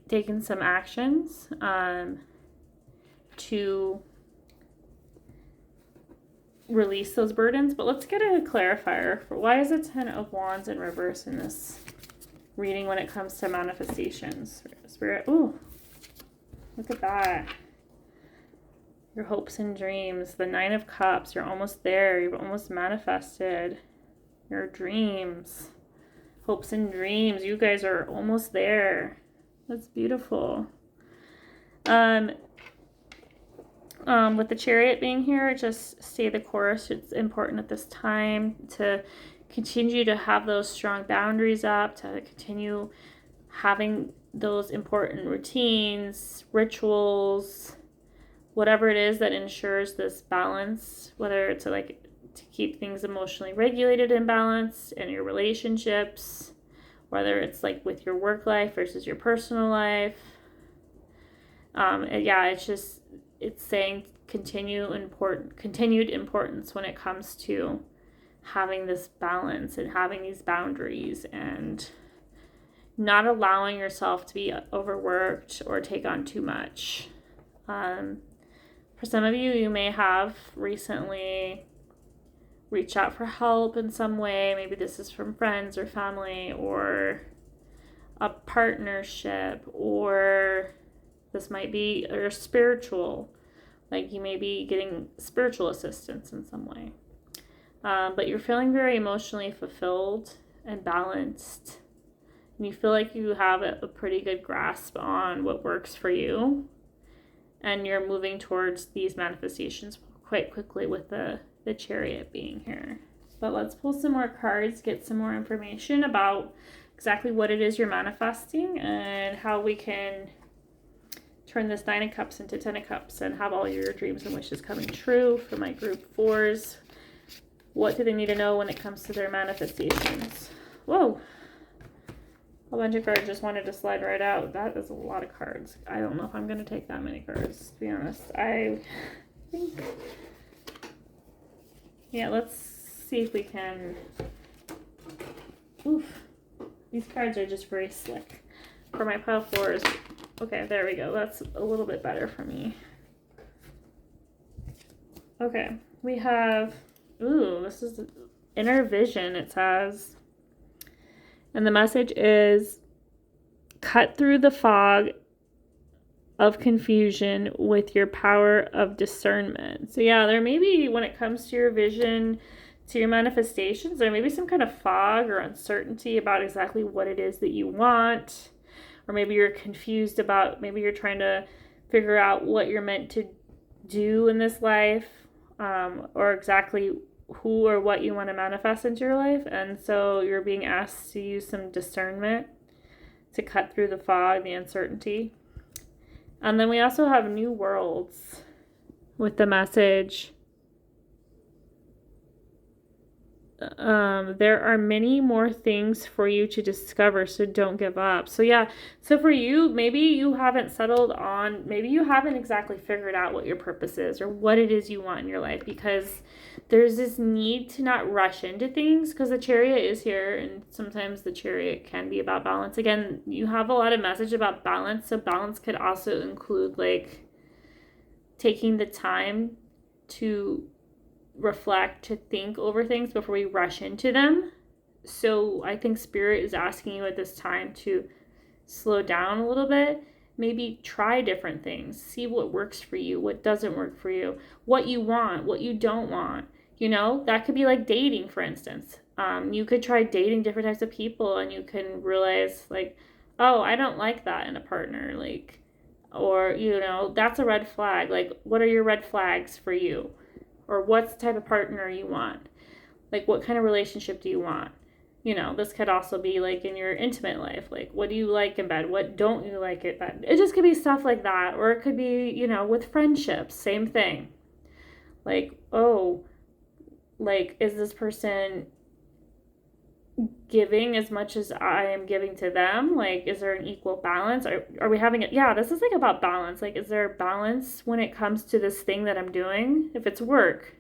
taken some actions to release those burdens. But let's get a clarifier for why is the Ten of Wands in reverse in this reading when it comes to manifestations. Spirit, ooh, look at that. Your hopes and dreams, the Nine of Cups, you're almost there. You've almost manifested your dreams, hopes and dreams. You guys are almost there. That's beautiful. With the Chariot being here, just stay the course. It's important at this time to continue to have those strong boundaries up, to continue having those important routines, rituals, whatever it is that ensures this balance, whether it's like to keep things emotionally regulated and balanced in your relationships, whether it's like with your work life versus your personal life. It's saying continued importance when it comes to having this balance and having these boundaries and not allowing yourself to be overworked or take on too much. For some of you, you may have recently reached out for help in some way. Maybe this is from friends or family or a partnership, or this might be spiritual, like you may be getting spiritual assistance in some way. But you're feeling very emotionally fulfilled and balanced. And you feel like you have a pretty good grasp on what works for you. And you're moving towards these manifestations quite quickly with the Chariot being here. But let's pull some more cards, get some more information about exactly what it is you're manifesting and how we can turn this Nine of Cups into Ten of Cups and have all your dreams and wishes coming true for my group 4s. What do they need to know when it comes to their manifestations? Whoa. A bunch of cards just wanted to slide right out. That is a lot of cards. I don't know if I'm going to take that many cards, to be honest. I think... Yeah, let's see if we can... Oof. These cards are just very slick. For my pile 4s... Okay, there we go. That's a little bit better for me. Okay, we have... Ooh, this is inner vision, it says. And the message is cut through the fog of confusion with your power of discernment. So yeah, there may be, when it comes to your vision, to your manifestations, there may be some kind of fog or uncertainty about exactly what it is that you want. Or maybe you're confused about, maybe you're trying to figure out what you're meant to do in this life, or exactly who or what you want to manifest into your life. And so you're being asked to use some discernment to cut through the fog, the uncertainty. And then we also have new worlds with the message. There are many more things for you to discover, so don't give up. So yeah, so for you, maybe you haven't settled on, maybe you haven't exactly figured out what your purpose is or what it is you want in your life, because there's this need to not rush into things, because the Chariot is here, and sometimes the Chariot can be about balance. Again, you have a lot of message about balance, so balance could also include like taking the time to reflect, to think over things before we rush into them. So I think Spirit is asking you at this time to slow down a little bit, maybe try different things, see what works for you, what doesn't work for you, what you want, what you don't want. You know, that could be like dating, for instance. You could try dating different types of people, and you can realize like, oh, I don't like that in a partner, like, or, you know, that's a red flag. Like, what are your red flags for you? Or what's the type of partner you want? Like, what kind of relationship do you want? You know, this could also be like in your intimate life. Like, what do you like in bed? What don't you like in bed? It just could be stuff like that. Or it could be, you know, with friendships, same thing. Like, oh, like, is this person giving as much as I am giving to them? Like, is there an equal balance? Are we having it? Yeah, this is like about balance. Like, is there a balance when it comes to this thing that I'm doing? If it's work,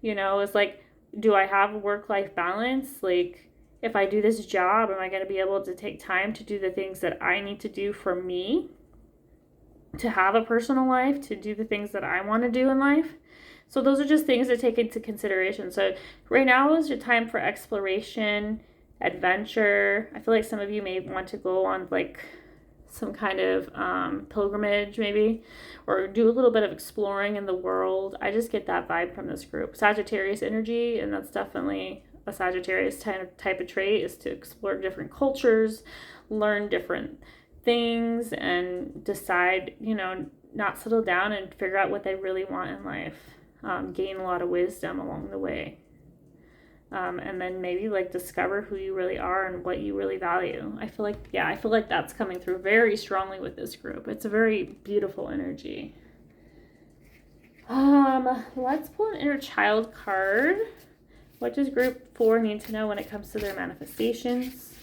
you know, it's like, do I have a work-life balance? Like, if I do this job, am I going to be able to take time to do the things that I need to do for me, to have a personal life, to do the things that I want to do in life? So those are just things to take into consideration. So right now is your time for exploration, adventure. I feel like some of you may want to go on like some kind of pilgrimage maybe, or do a little bit of exploring in the world. I just get that vibe from this group. Sagittarius energy, and that's definitely a Sagittarius type of trait, is to explore different cultures, learn different things, and decide, you know, not settle down and figure out what they really want in life. Gain a lot of wisdom along the way. And then maybe like discover who you really are and what you really value. I feel like that's coming through very strongly with this group. It's a very beautiful energy. Let's pull an inner child card. What does group 4 need to know when it comes to their manifestations?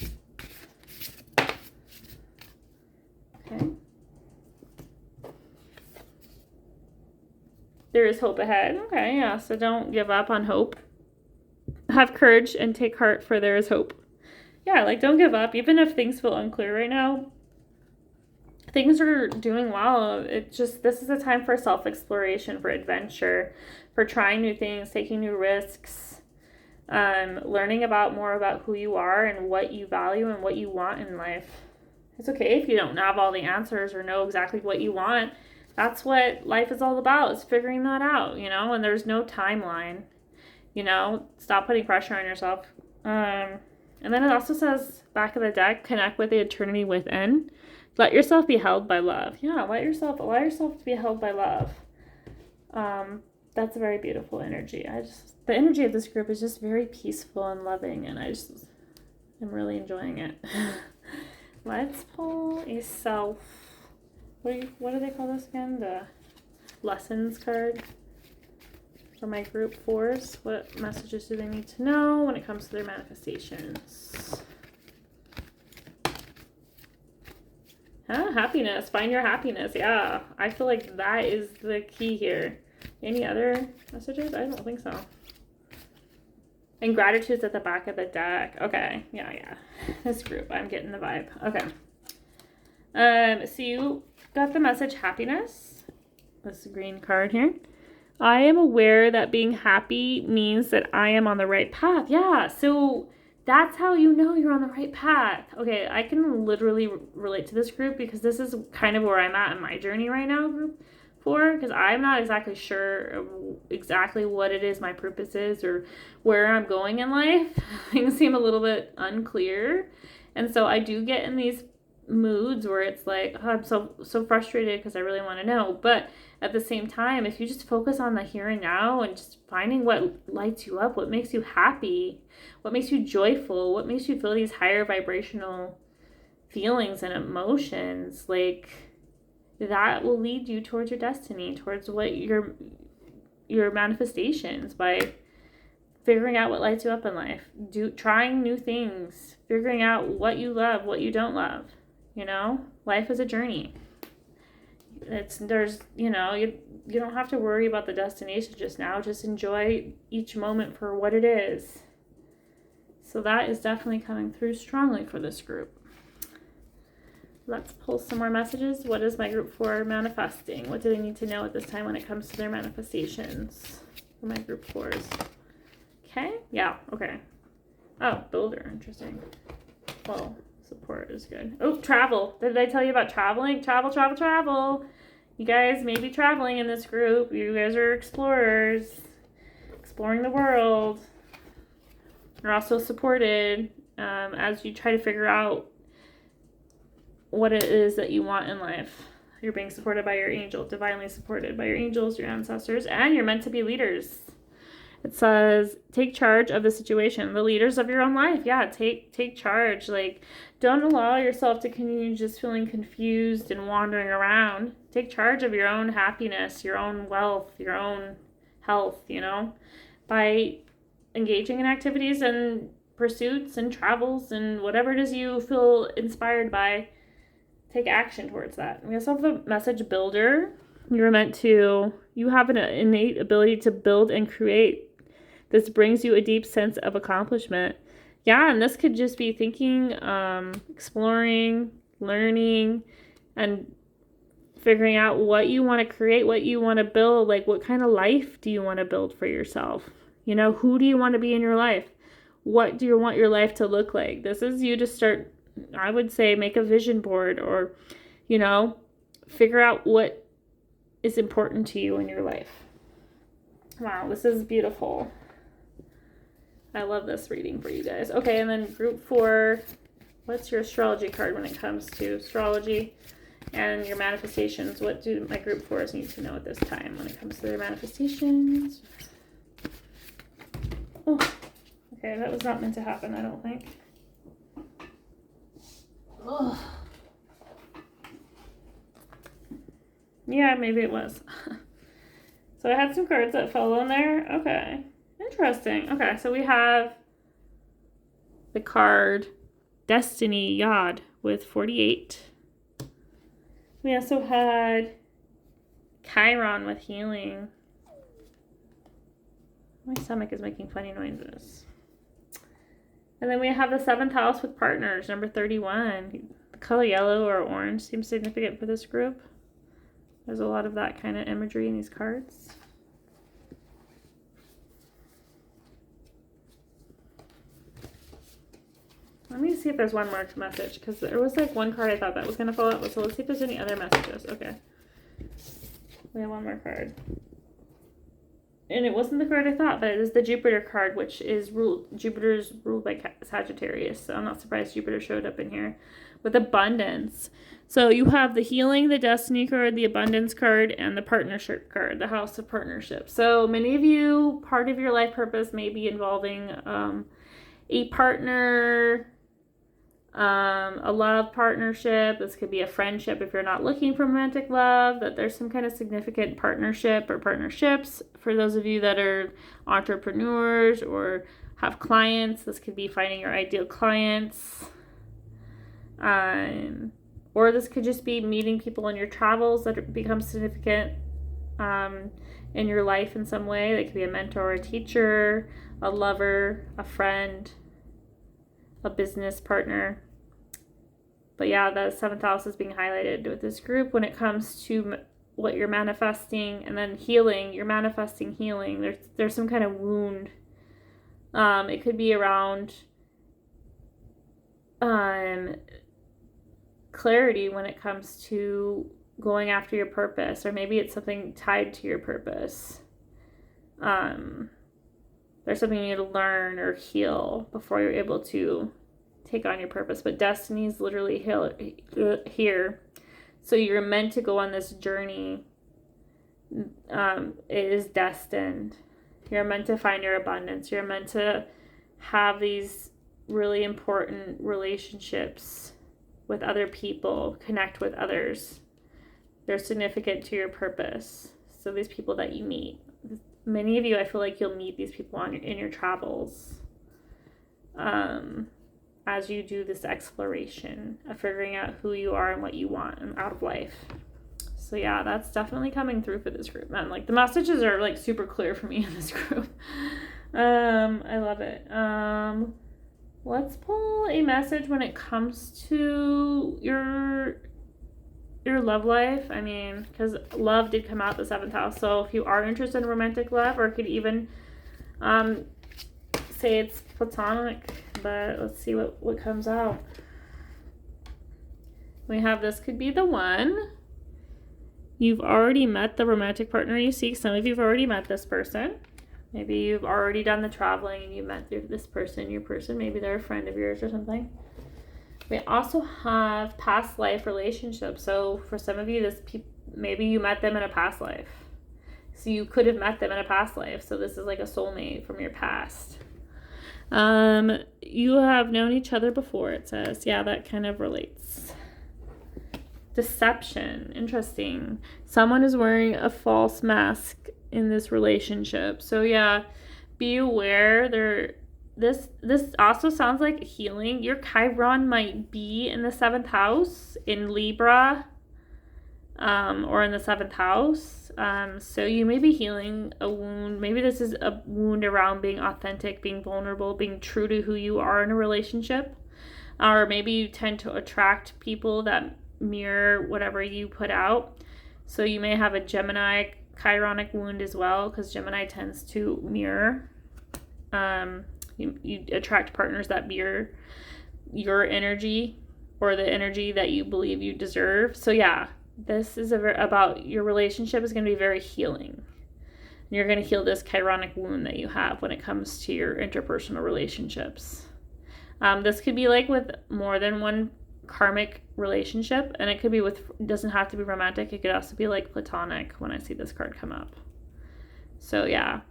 Okay. There is hope ahead. Okay, yeah, so don't give up on hope. Have courage and take heart, for there is hope. Yeah, like, don't give up. Even if things feel unclear right now, things are doing well. It just, this is a time for self-exploration, for adventure, for trying new things, taking new risks, learning about more about who you are and what you value and what you want in life. It's okay if you don't have all the answers or know exactly what you want. That's what life is all about, is figuring that out, you know, and there's no timeline, you know, stop putting pressure on yourself. And then it also says, back of the deck, connect with the eternity within. Let yourself be held by love. Yeah, allow yourself to be held by love. That's a very beautiful energy. The energy of this group is just very peaceful and loving, and I'm really enjoying it. Let's pull a self. What do they call this again? The lessons card for my group 4s. What messages do they need to know when it comes to their manifestations? Happiness. Find your happiness. Yeah, I feel like that is the key here. Any other messages? I don't think so. And gratitude's at the back of the deck. Okay. Yeah. This group, I'm getting the vibe. Okay. So you got the message happiness. This green card here. I am aware that being happy means that I am on the right path. Yeah, so that's how you know you're on the right path. Okay, I can literally relate to this group because this is kind of where I'm at in my journey right now, group 4, because I'm not exactly sure exactly what it is my purpose is or where I'm going in life. Things seem a little bit unclear. And so I do get in these moods where it's like, oh, I'm so frustrated because I really want to know. But at the same time, if you just focus on the here and now and just finding what lights you up, what makes you happy, what makes you joyful, what makes you feel these higher vibrational feelings and emotions, like that will lead you towards your destiny, towards what your manifestations, by figuring out what lights you up in life, trying new things, figuring out what you love, what you don't love. You know, life is a journey. You don't have to worry about the destination just now. Just enjoy each moment for what it is. So that is definitely coming through strongly for this group. Let's pull some more messages. What is my group 4 manifesting? What do they need to know at this time when it comes to their manifestations for my group 4s? Okay. Yeah. Okay. Oh, builder. Interesting. Well, support is good. Oh, travel. Did I tell you about traveling? Travel. You guys may be traveling in this group. You guys are explorers, exploring the world. You're also supported as you try to figure out what it is that you want in life. You're being supported by your angel, divinely supported by your angels, your ancestors, and you're meant to be leaders. It says, take charge of the situation, the leaders of your own life. Yeah, take charge. Like, don't allow yourself to continue just feeling confused and wandering around. Take charge of your own happiness, your own wealth, your own health, by engaging in activities and pursuits and travels and whatever it is you feel inspired by. Take action towards that. We also have the message builder. You have an innate ability to build and create. This brings you a deep sense of accomplishment. Yeah, and this could just be thinking, exploring, learning, and figuring out what you want to create, what you want to build, like what kind of life do you want to build for yourself? Who do you want to be in your life? What do you want your life to look like? This is you to start, I would say, make a vision board or, figure out what is important to you in your life. Wow, this is beautiful. I love this reading for you guys. Okay, and then group 4, what's your astrology card when it comes to astrology and your manifestations? What do my group 4s need to know at this time when it comes to their manifestations? Oh, okay, that was not meant to happen, I don't think. Oh. Yeah, maybe it was. So I had some cards that fell in there. Okay. Interesting. Okay, so we have the card Destiny Yod with 48. We also had Chiron with healing. My stomach is making funny noises. And then we have the 7th house with partners, number 31. The color yellow or orange seems significant for this group. There's a lot of that kind of imagery in these cards. Let me see if there's one more message, because there was like one card I thought that was going to fall out. So let's see if there's any other messages. Okay. We have one more card. And it wasn't the card I thought, but it is the Jupiter card, which is Jupiter's ruled by Sagittarius. So I'm not surprised Jupiter showed up in here with abundance. So you have the healing, the destiny card, the abundance card, and the partnership card, the house of partnership. So many of you, part of your life purpose may be involving a partner, a love partnership. This could be a friendship if you're not looking for romantic love, that there's some kind of significant partnership or partnerships. For those of you that are entrepreneurs or have clients, this could be finding your ideal clients. Or this could just be meeting people in your travels that become significant in your life in some way. They could be a mentor, a teacher, a lover, a friend, a business partner. But yeah, the 7th house is being highlighted with this group when it comes to what you're manifesting, and then healing. You're manifesting healing. There's some kind of wound. It could be around clarity when it comes to going after your purpose, or maybe it's something tied to your purpose. There's something you need to learn or heal before you're able to take on your purpose. But destiny is literally here. So you're meant to go on this journey. It is destined. You're meant to find your abundance. You're meant to have these really important relationships with other people, connect with others. They're significant to your purpose. So these people that you meet, many of you, I feel like you'll meet these people in your travels as you do this exploration of figuring out who you are and what you want out of life. So yeah, that's definitely coming through for this group, man. Like, the messages are like super clear for me in this group. I love it. Let's pull a message when it comes to your love life. I mean, because love did come out the 7th house. So if you are interested in romantic love, or could even say it's platonic, but let's see what comes out. We have this could be the one. You've already met the romantic partner you seek. Some of you have already met this person. Maybe you've already done the traveling and you met this person, your person. Maybe they're a friend of yours or something. We also have past life relationships. So for some of you, maybe you met them in a past life. So you could have met them in a past life. So this is like a soulmate from your past. You have known each other before, it says. Yeah, that kind of relates. Deception. Interesting. Someone is wearing a false mask in this relationship. So yeah, be aware. This also sounds like healing. Your Chiron might be in the 7th house in Libra, or in the 7th house. So you may be healing a wound. Maybe this is a wound around being authentic, being vulnerable, being true to who you are in a relationship. Or maybe you tend to attract people that mirror whatever you put out. So you may have a Gemini Chironic wound as well, because Gemini tends to mirror. You attract partners that mirror your energy, or the energy that you believe you deserve. So yeah, this is about your relationship is going to be very healing. And you're going to heal this Chironic wound that you have when it comes to your interpersonal relationships. This could be like with more than one karmic relationship, and it could be it doesn't have to be romantic. It could also be like platonic when I see this card come up. So yeah.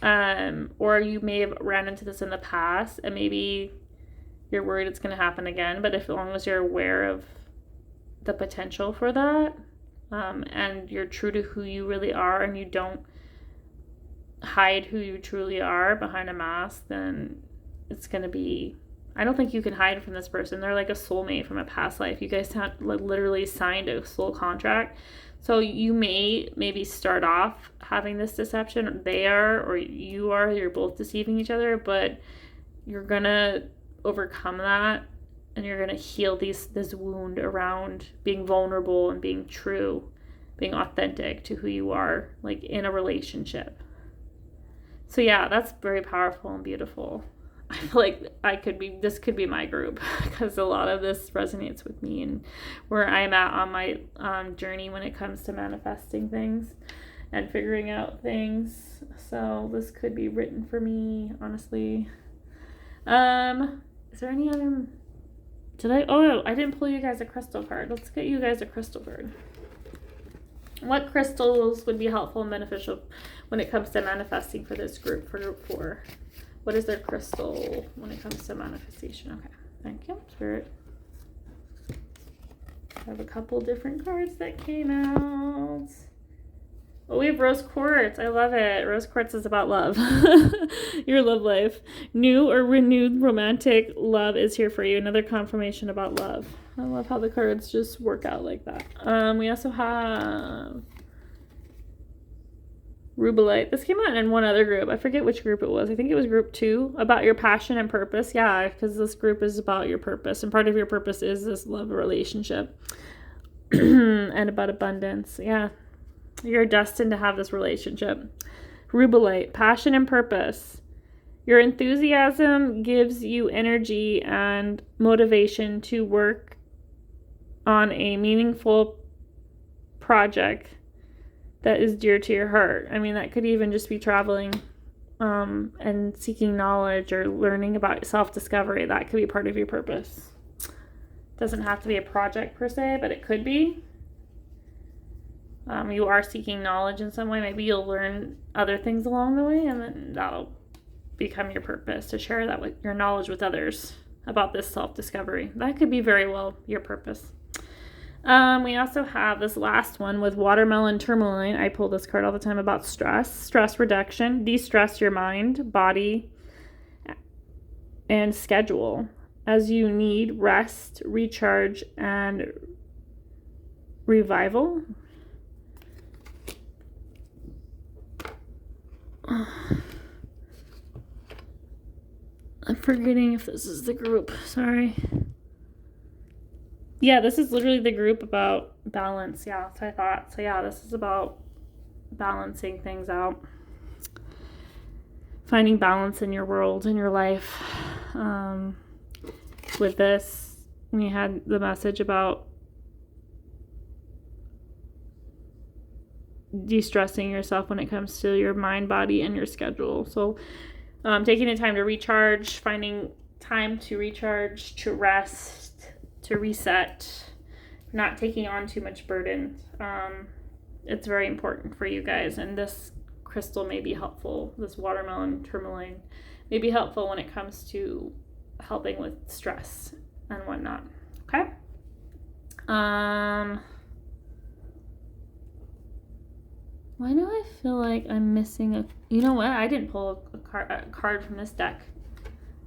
Or you may have ran into this in the past, and maybe you're worried it's going to happen again. But as long as you're aware of the potential for that, and you're true to who you really are, and you don't hide who you truly are behind a mask, then it's going to be... I don't think you can hide from this person. They're like a soulmate from a past life. You guys literally signed a soul contract. So you maybe start off having this deception. They are, or you are. You're both deceiving each other. But you're going to overcome that. And you're going to heal this wound around being vulnerable and being true. Being authentic to who you are, like in a relationship. So yeah, that's very powerful and beautiful. I feel like this could be my group, because a lot of this resonates with me and where I'm at on my journey when it comes to manifesting things and figuring out things. So this could be written for me, honestly. Is there any other... I didn't pull you guys a crystal card. Let's get you guys a crystal card. What crystals would be helpful and beneficial when it comes to manifesting for this group, for group 4? What is their crystal when it comes to manifestation? Okay, thank you, Spirit. I have a couple different cards that came out. Oh, we have Rose Quartz. I love it. Rose Quartz is about love. Your love life. New or renewed romantic love is here for you. Another confirmation about love. I love how the cards just work out like that. We also have... Rubelite. This came out in one other group. I forget which group it was. I think it was group 2, about your passion and purpose. Yeah, because this group is about your purpose, and part of your purpose is this love relationship and about abundance. Yeah, You're destined to have this relationship. Rubelite, passion and purpose. Your enthusiasm gives you energy and motivation to work on a meaningful project that is dear to your heart. I mean, that could even just be traveling and seeking knowledge or learning about self-discovery. That could be part of your purpose. Doesn't have to be a project per se, but it could be. You are seeking knowledge in some way. Maybe you'll learn other things along the way, and then that'll become your purpose, to share that with your knowledge with others about this self-discovery. That could be very well your purpose. We also have this last one with watermelon tourmaline. I pull this card all the time about stress reduction, de-stress your mind, body, and schedule as you need rest, recharge, and revival. I'm forgetting if this is the group. Sorry. Yeah, this is literally the group about balance. Yeah, so I thought. So yeah, this is about balancing things out. Finding balance in your world, in your life. With this, we had the message about de-stressing yourself when it comes to your mind, body, and your schedule. So taking the time to recharge, finding time to recharge, to rest, to reset, not taking on too much burden. It's very important for you guys, and this crystal may be helpful. This watermelon tourmaline may be helpful when it comes to helping with stress and whatnot. Okay. Why do I feel like I'm missing a... You know what? I didn't pull a card from this deck.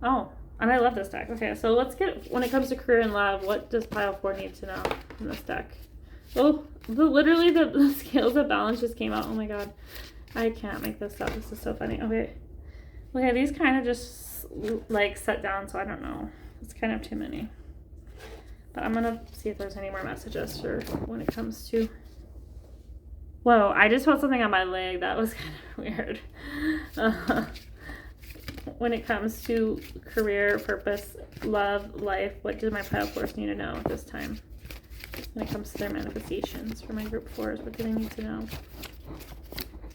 Oh, and I love this deck. Okay, so let's get... When it comes to career and love, what does pile 4 need to know from this deck? Oh, literally the scales of balance just came out. Oh my god. I can't make this up. This is so funny. Okay. Okay, these kind of just like set down, so I don't know. It's kind of too many. But I'm going to see if there's any more messages for when it comes to... Whoa, I just felt something on my leg. That was kind of weird. When it comes to career, purpose, love, life, what do my pile 4s need to know at this time? When it comes to their manifestations for my group 4s, what do they need to know?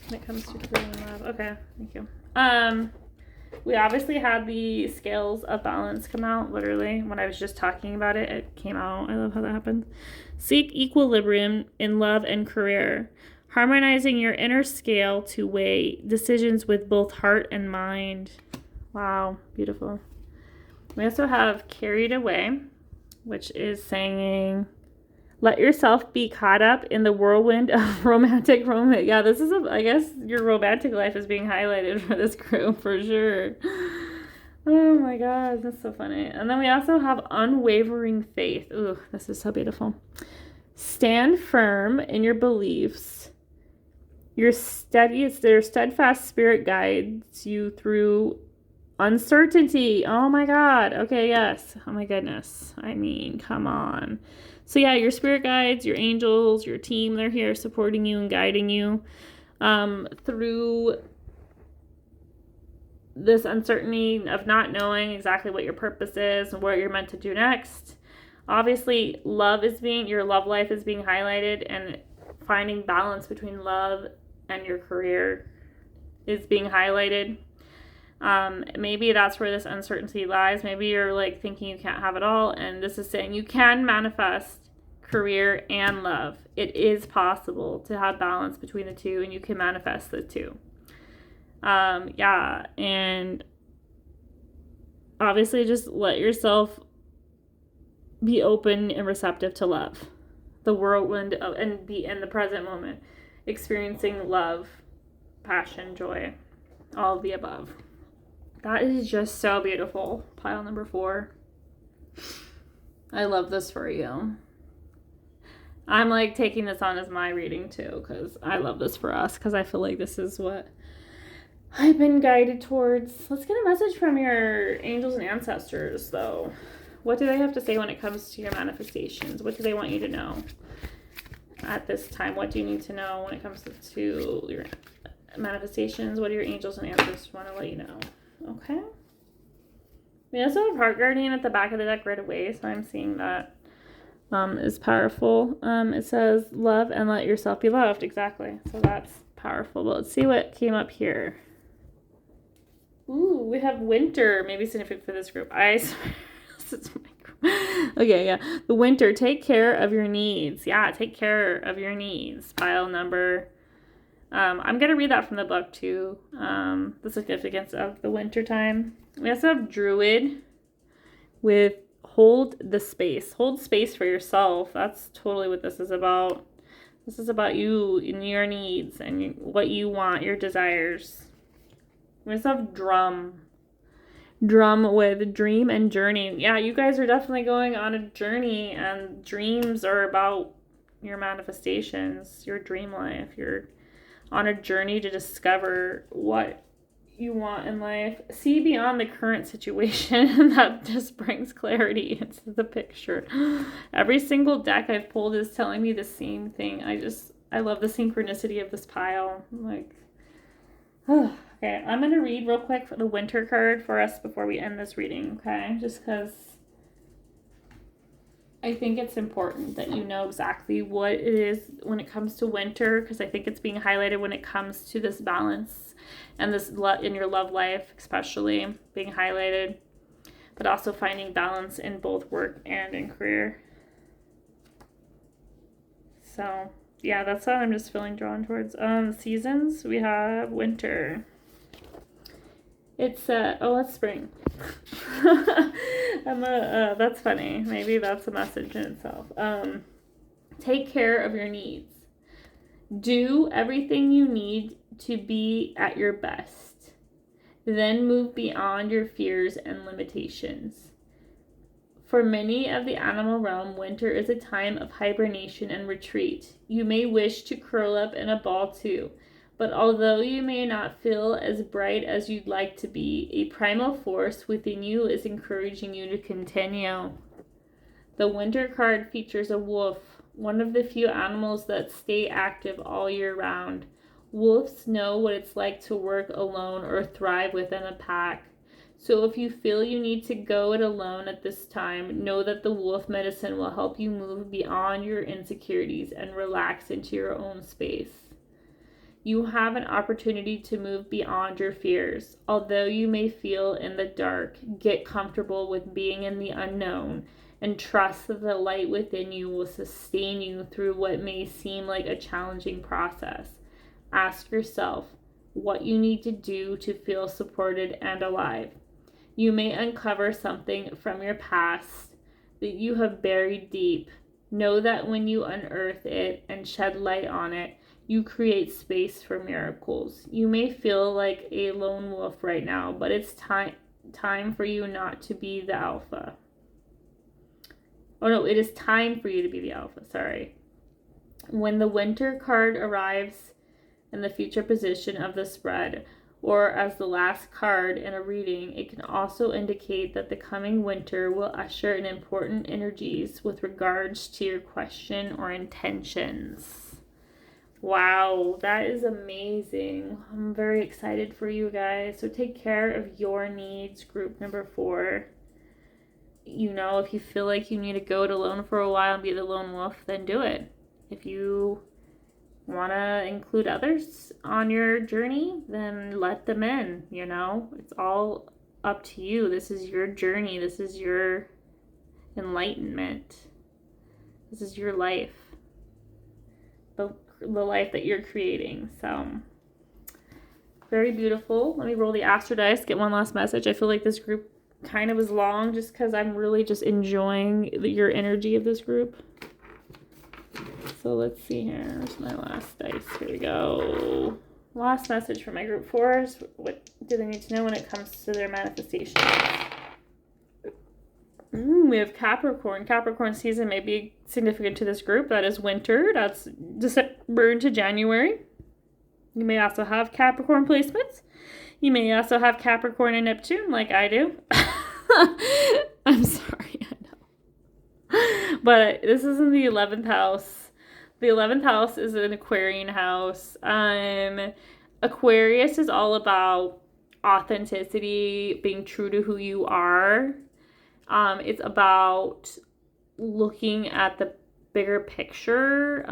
When it comes to career and love. Okay, thank you. We obviously had the scales of balance come out, literally. When I was just talking about it, it came out. I love how that happens. Seek equilibrium in love and career. Harmonizing your inner scale to weigh decisions with both heart and mind. Wow, beautiful. We also have carried away, which is saying, let yourself be caught up in the whirlwind of romantic romance. Yeah, this is, I guess your romantic life is being highlighted for this group for sure. Oh my God, that's so funny. And then we also have unwavering faith. Ooh, this is so beautiful. Stand firm in your beliefs. Their steadfast spirit guides you through uncertainty. Oh my God. Okay, yes. Oh my goodness. I mean, come on. So yeah, your spirit guides, your angels, your team, they're here supporting you and guiding you through this uncertainty of not knowing exactly what your purpose is and what you're meant to do next. Obviously, your love life is being highlighted, and finding balance between love and your career is being highlighted. Maybe that's where this uncertainty lies. Maybe you're like thinking you can't have it all, and this is saying you can manifest career and love. It is possible to have balance between the two, and you can manifest the two. Yeah, and obviously just let yourself be open and receptive to love, the whirlwind of, and be in the present moment, experiencing love, passion, joy, all of the above. That is just so beautiful. Pile number 4. I love this for you. I'm like taking this on as my reading too, because I love this for us, because I feel like this is what I've been guided towards. Let's get a message from your angels and ancestors though. What do they have to say when it comes to your manifestations? What do they want you to know? at this time? What do you need to know when it comes to your manifestations? What do your angels and ancestors want to let you know? Okay. We also have Heart Guardian at the back of the deck right away, so I'm seeing that is powerful. It says, love and let yourself be loved. Exactly. So that's powerful. But let's see what came up here. Ooh, we have winter. Maybe significant for this group. Okay, yeah. The winter. Take care of your needs. Yeah, take care of your needs. Pile number. I'm going to read that from the book too. The significance of the winter time. We also have Druid with hold the space. Hold space for yourself. That's totally what this is about. This is about you and your needs and what you want, your desires. We also have drum. Drum with dream and journey. Yeah, you guys are definitely going on a journey, and dreams are about your manifestations, your dream life. You're on a journey to discover what you want in life. See beyond the current situation. That just brings clarity into the picture. Every single deck I've pulled is telling me the same thing. I love the synchronicity of this pile. Like, okay, I'm going to read real quick for the winter card for us before we end this reading, okay? Just because I think it's important that you know exactly what it is when it comes to winter, because I think it's being highlighted when it comes to this balance and this in your love life, especially being highlighted, but also finding balance in both work and in career. So, yeah, that's what I'm just feeling drawn towards. Seasons, we have winter. It's it's spring. That's funny. Maybe that's a message in itself. Take care of your needs. Do everything you need to be at your best. Then move beyond your fears and limitations. For many of the animal realm, winter is a time of hibernation and retreat. You may wish to curl up in a ball too. But although you may not feel as bright as you'd like to be, a primal force within you is encouraging you to continue. The winter card features a wolf, one of the few animals that stay active all year round. Wolves know what it's like to work alone or thrive within a pack. So if you feel you need to go it alone at this time, know that the wolf medicine will help you move beyond your insecurities and relax into your own space. You have an opportunity to move beyond your fears. Although you may feel in the dark, get comfortable with being in the unknown and trust that the light within you will sustain you through what may seem like a challenging process. Ask yourself what you need to do to feel supported and alive. You may uncover something from your past that you have buried deep. Know that when you unearth it and shed light on it, you create space for miracles. You may feel like a lone wolf right now, but it's time for you not to be the alpha. Oh no, it is time for you to be the alpha, sorry. When the winter card arrives in the future position of the spread, or as the last card in a reading, it can also indicate that the coming winter will usher in important energies with regards to your question or intentions. Wow, that is amazing. I'm very excited for you guys. So take care of your needs, group number 4. You know, if you feel like you need to go it alone for a while and be the lone wolf, then do it. If you want to include others on your journey, then let them in, you know. It's all up to you. This is your journey. This is your enlightenment. This is your life. The life that you're creating. So very beautiful. Let me roll the astro dice, get one last message. I feel like this group kind of was long just because I'm really just enjoying your energy of this group. So let's see here. Where's my last dice? Here we go. Last message for my group 4s. What do they need to know when it comes to their manifestations? We have Capricorn. Capricorn season may be significant to this group. That is winter. That's December into January. You may also have Capricorn placements. You may also have Capricorn and Neptune like I do. I'm sorry, I know. But this is in the 11th house. The 11th house is an Aquarian house. Aquarius is all about authenticity, being true to who you are. It's about looking at the bigger picture.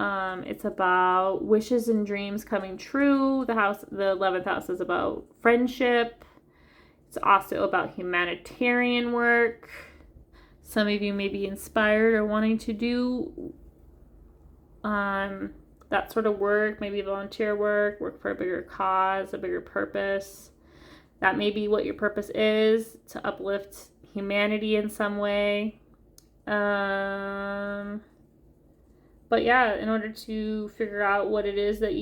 It's about wishes and dreams coming true. The 11th house is about friendship. It's also about humanitarian work. Some of you may be inspired or wanting to do that sort of work, maybe volunteer work for a bigger cause, a bigger purpose. That may be what your purpose is, to uplift humanity in some way. But yeah, in order to figure out what it is that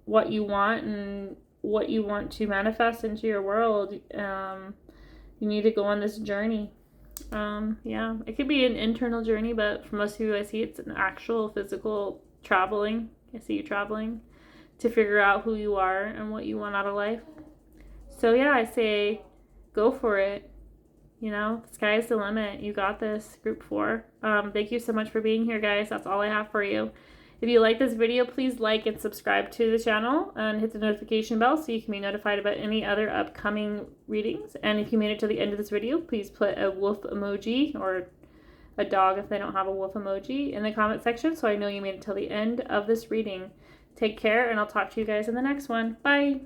what you want and what you want to manifest into your world, you need to go on this journey. Yeah, it could be an internal journey, but for most of you, I see it's an actual physical traveling. I see you traveling to figure out who you are and what you want out of life. So yeah, I say go for it. You know, the sky is the limit. You got this, group 4. Thank you so much for being here, guys. That's all I have for you. If you like this video, please like and subscribe to the channel and hit the notification bell so you can be notified about any other upcoming readings. And if you made it to the end of this video, please put a wolf emoji or a dog if they don't have a wolf emoji in the comment section so I know you made it till the end of this reading. Take care, and I'll talk to you guys in the next one. Bye!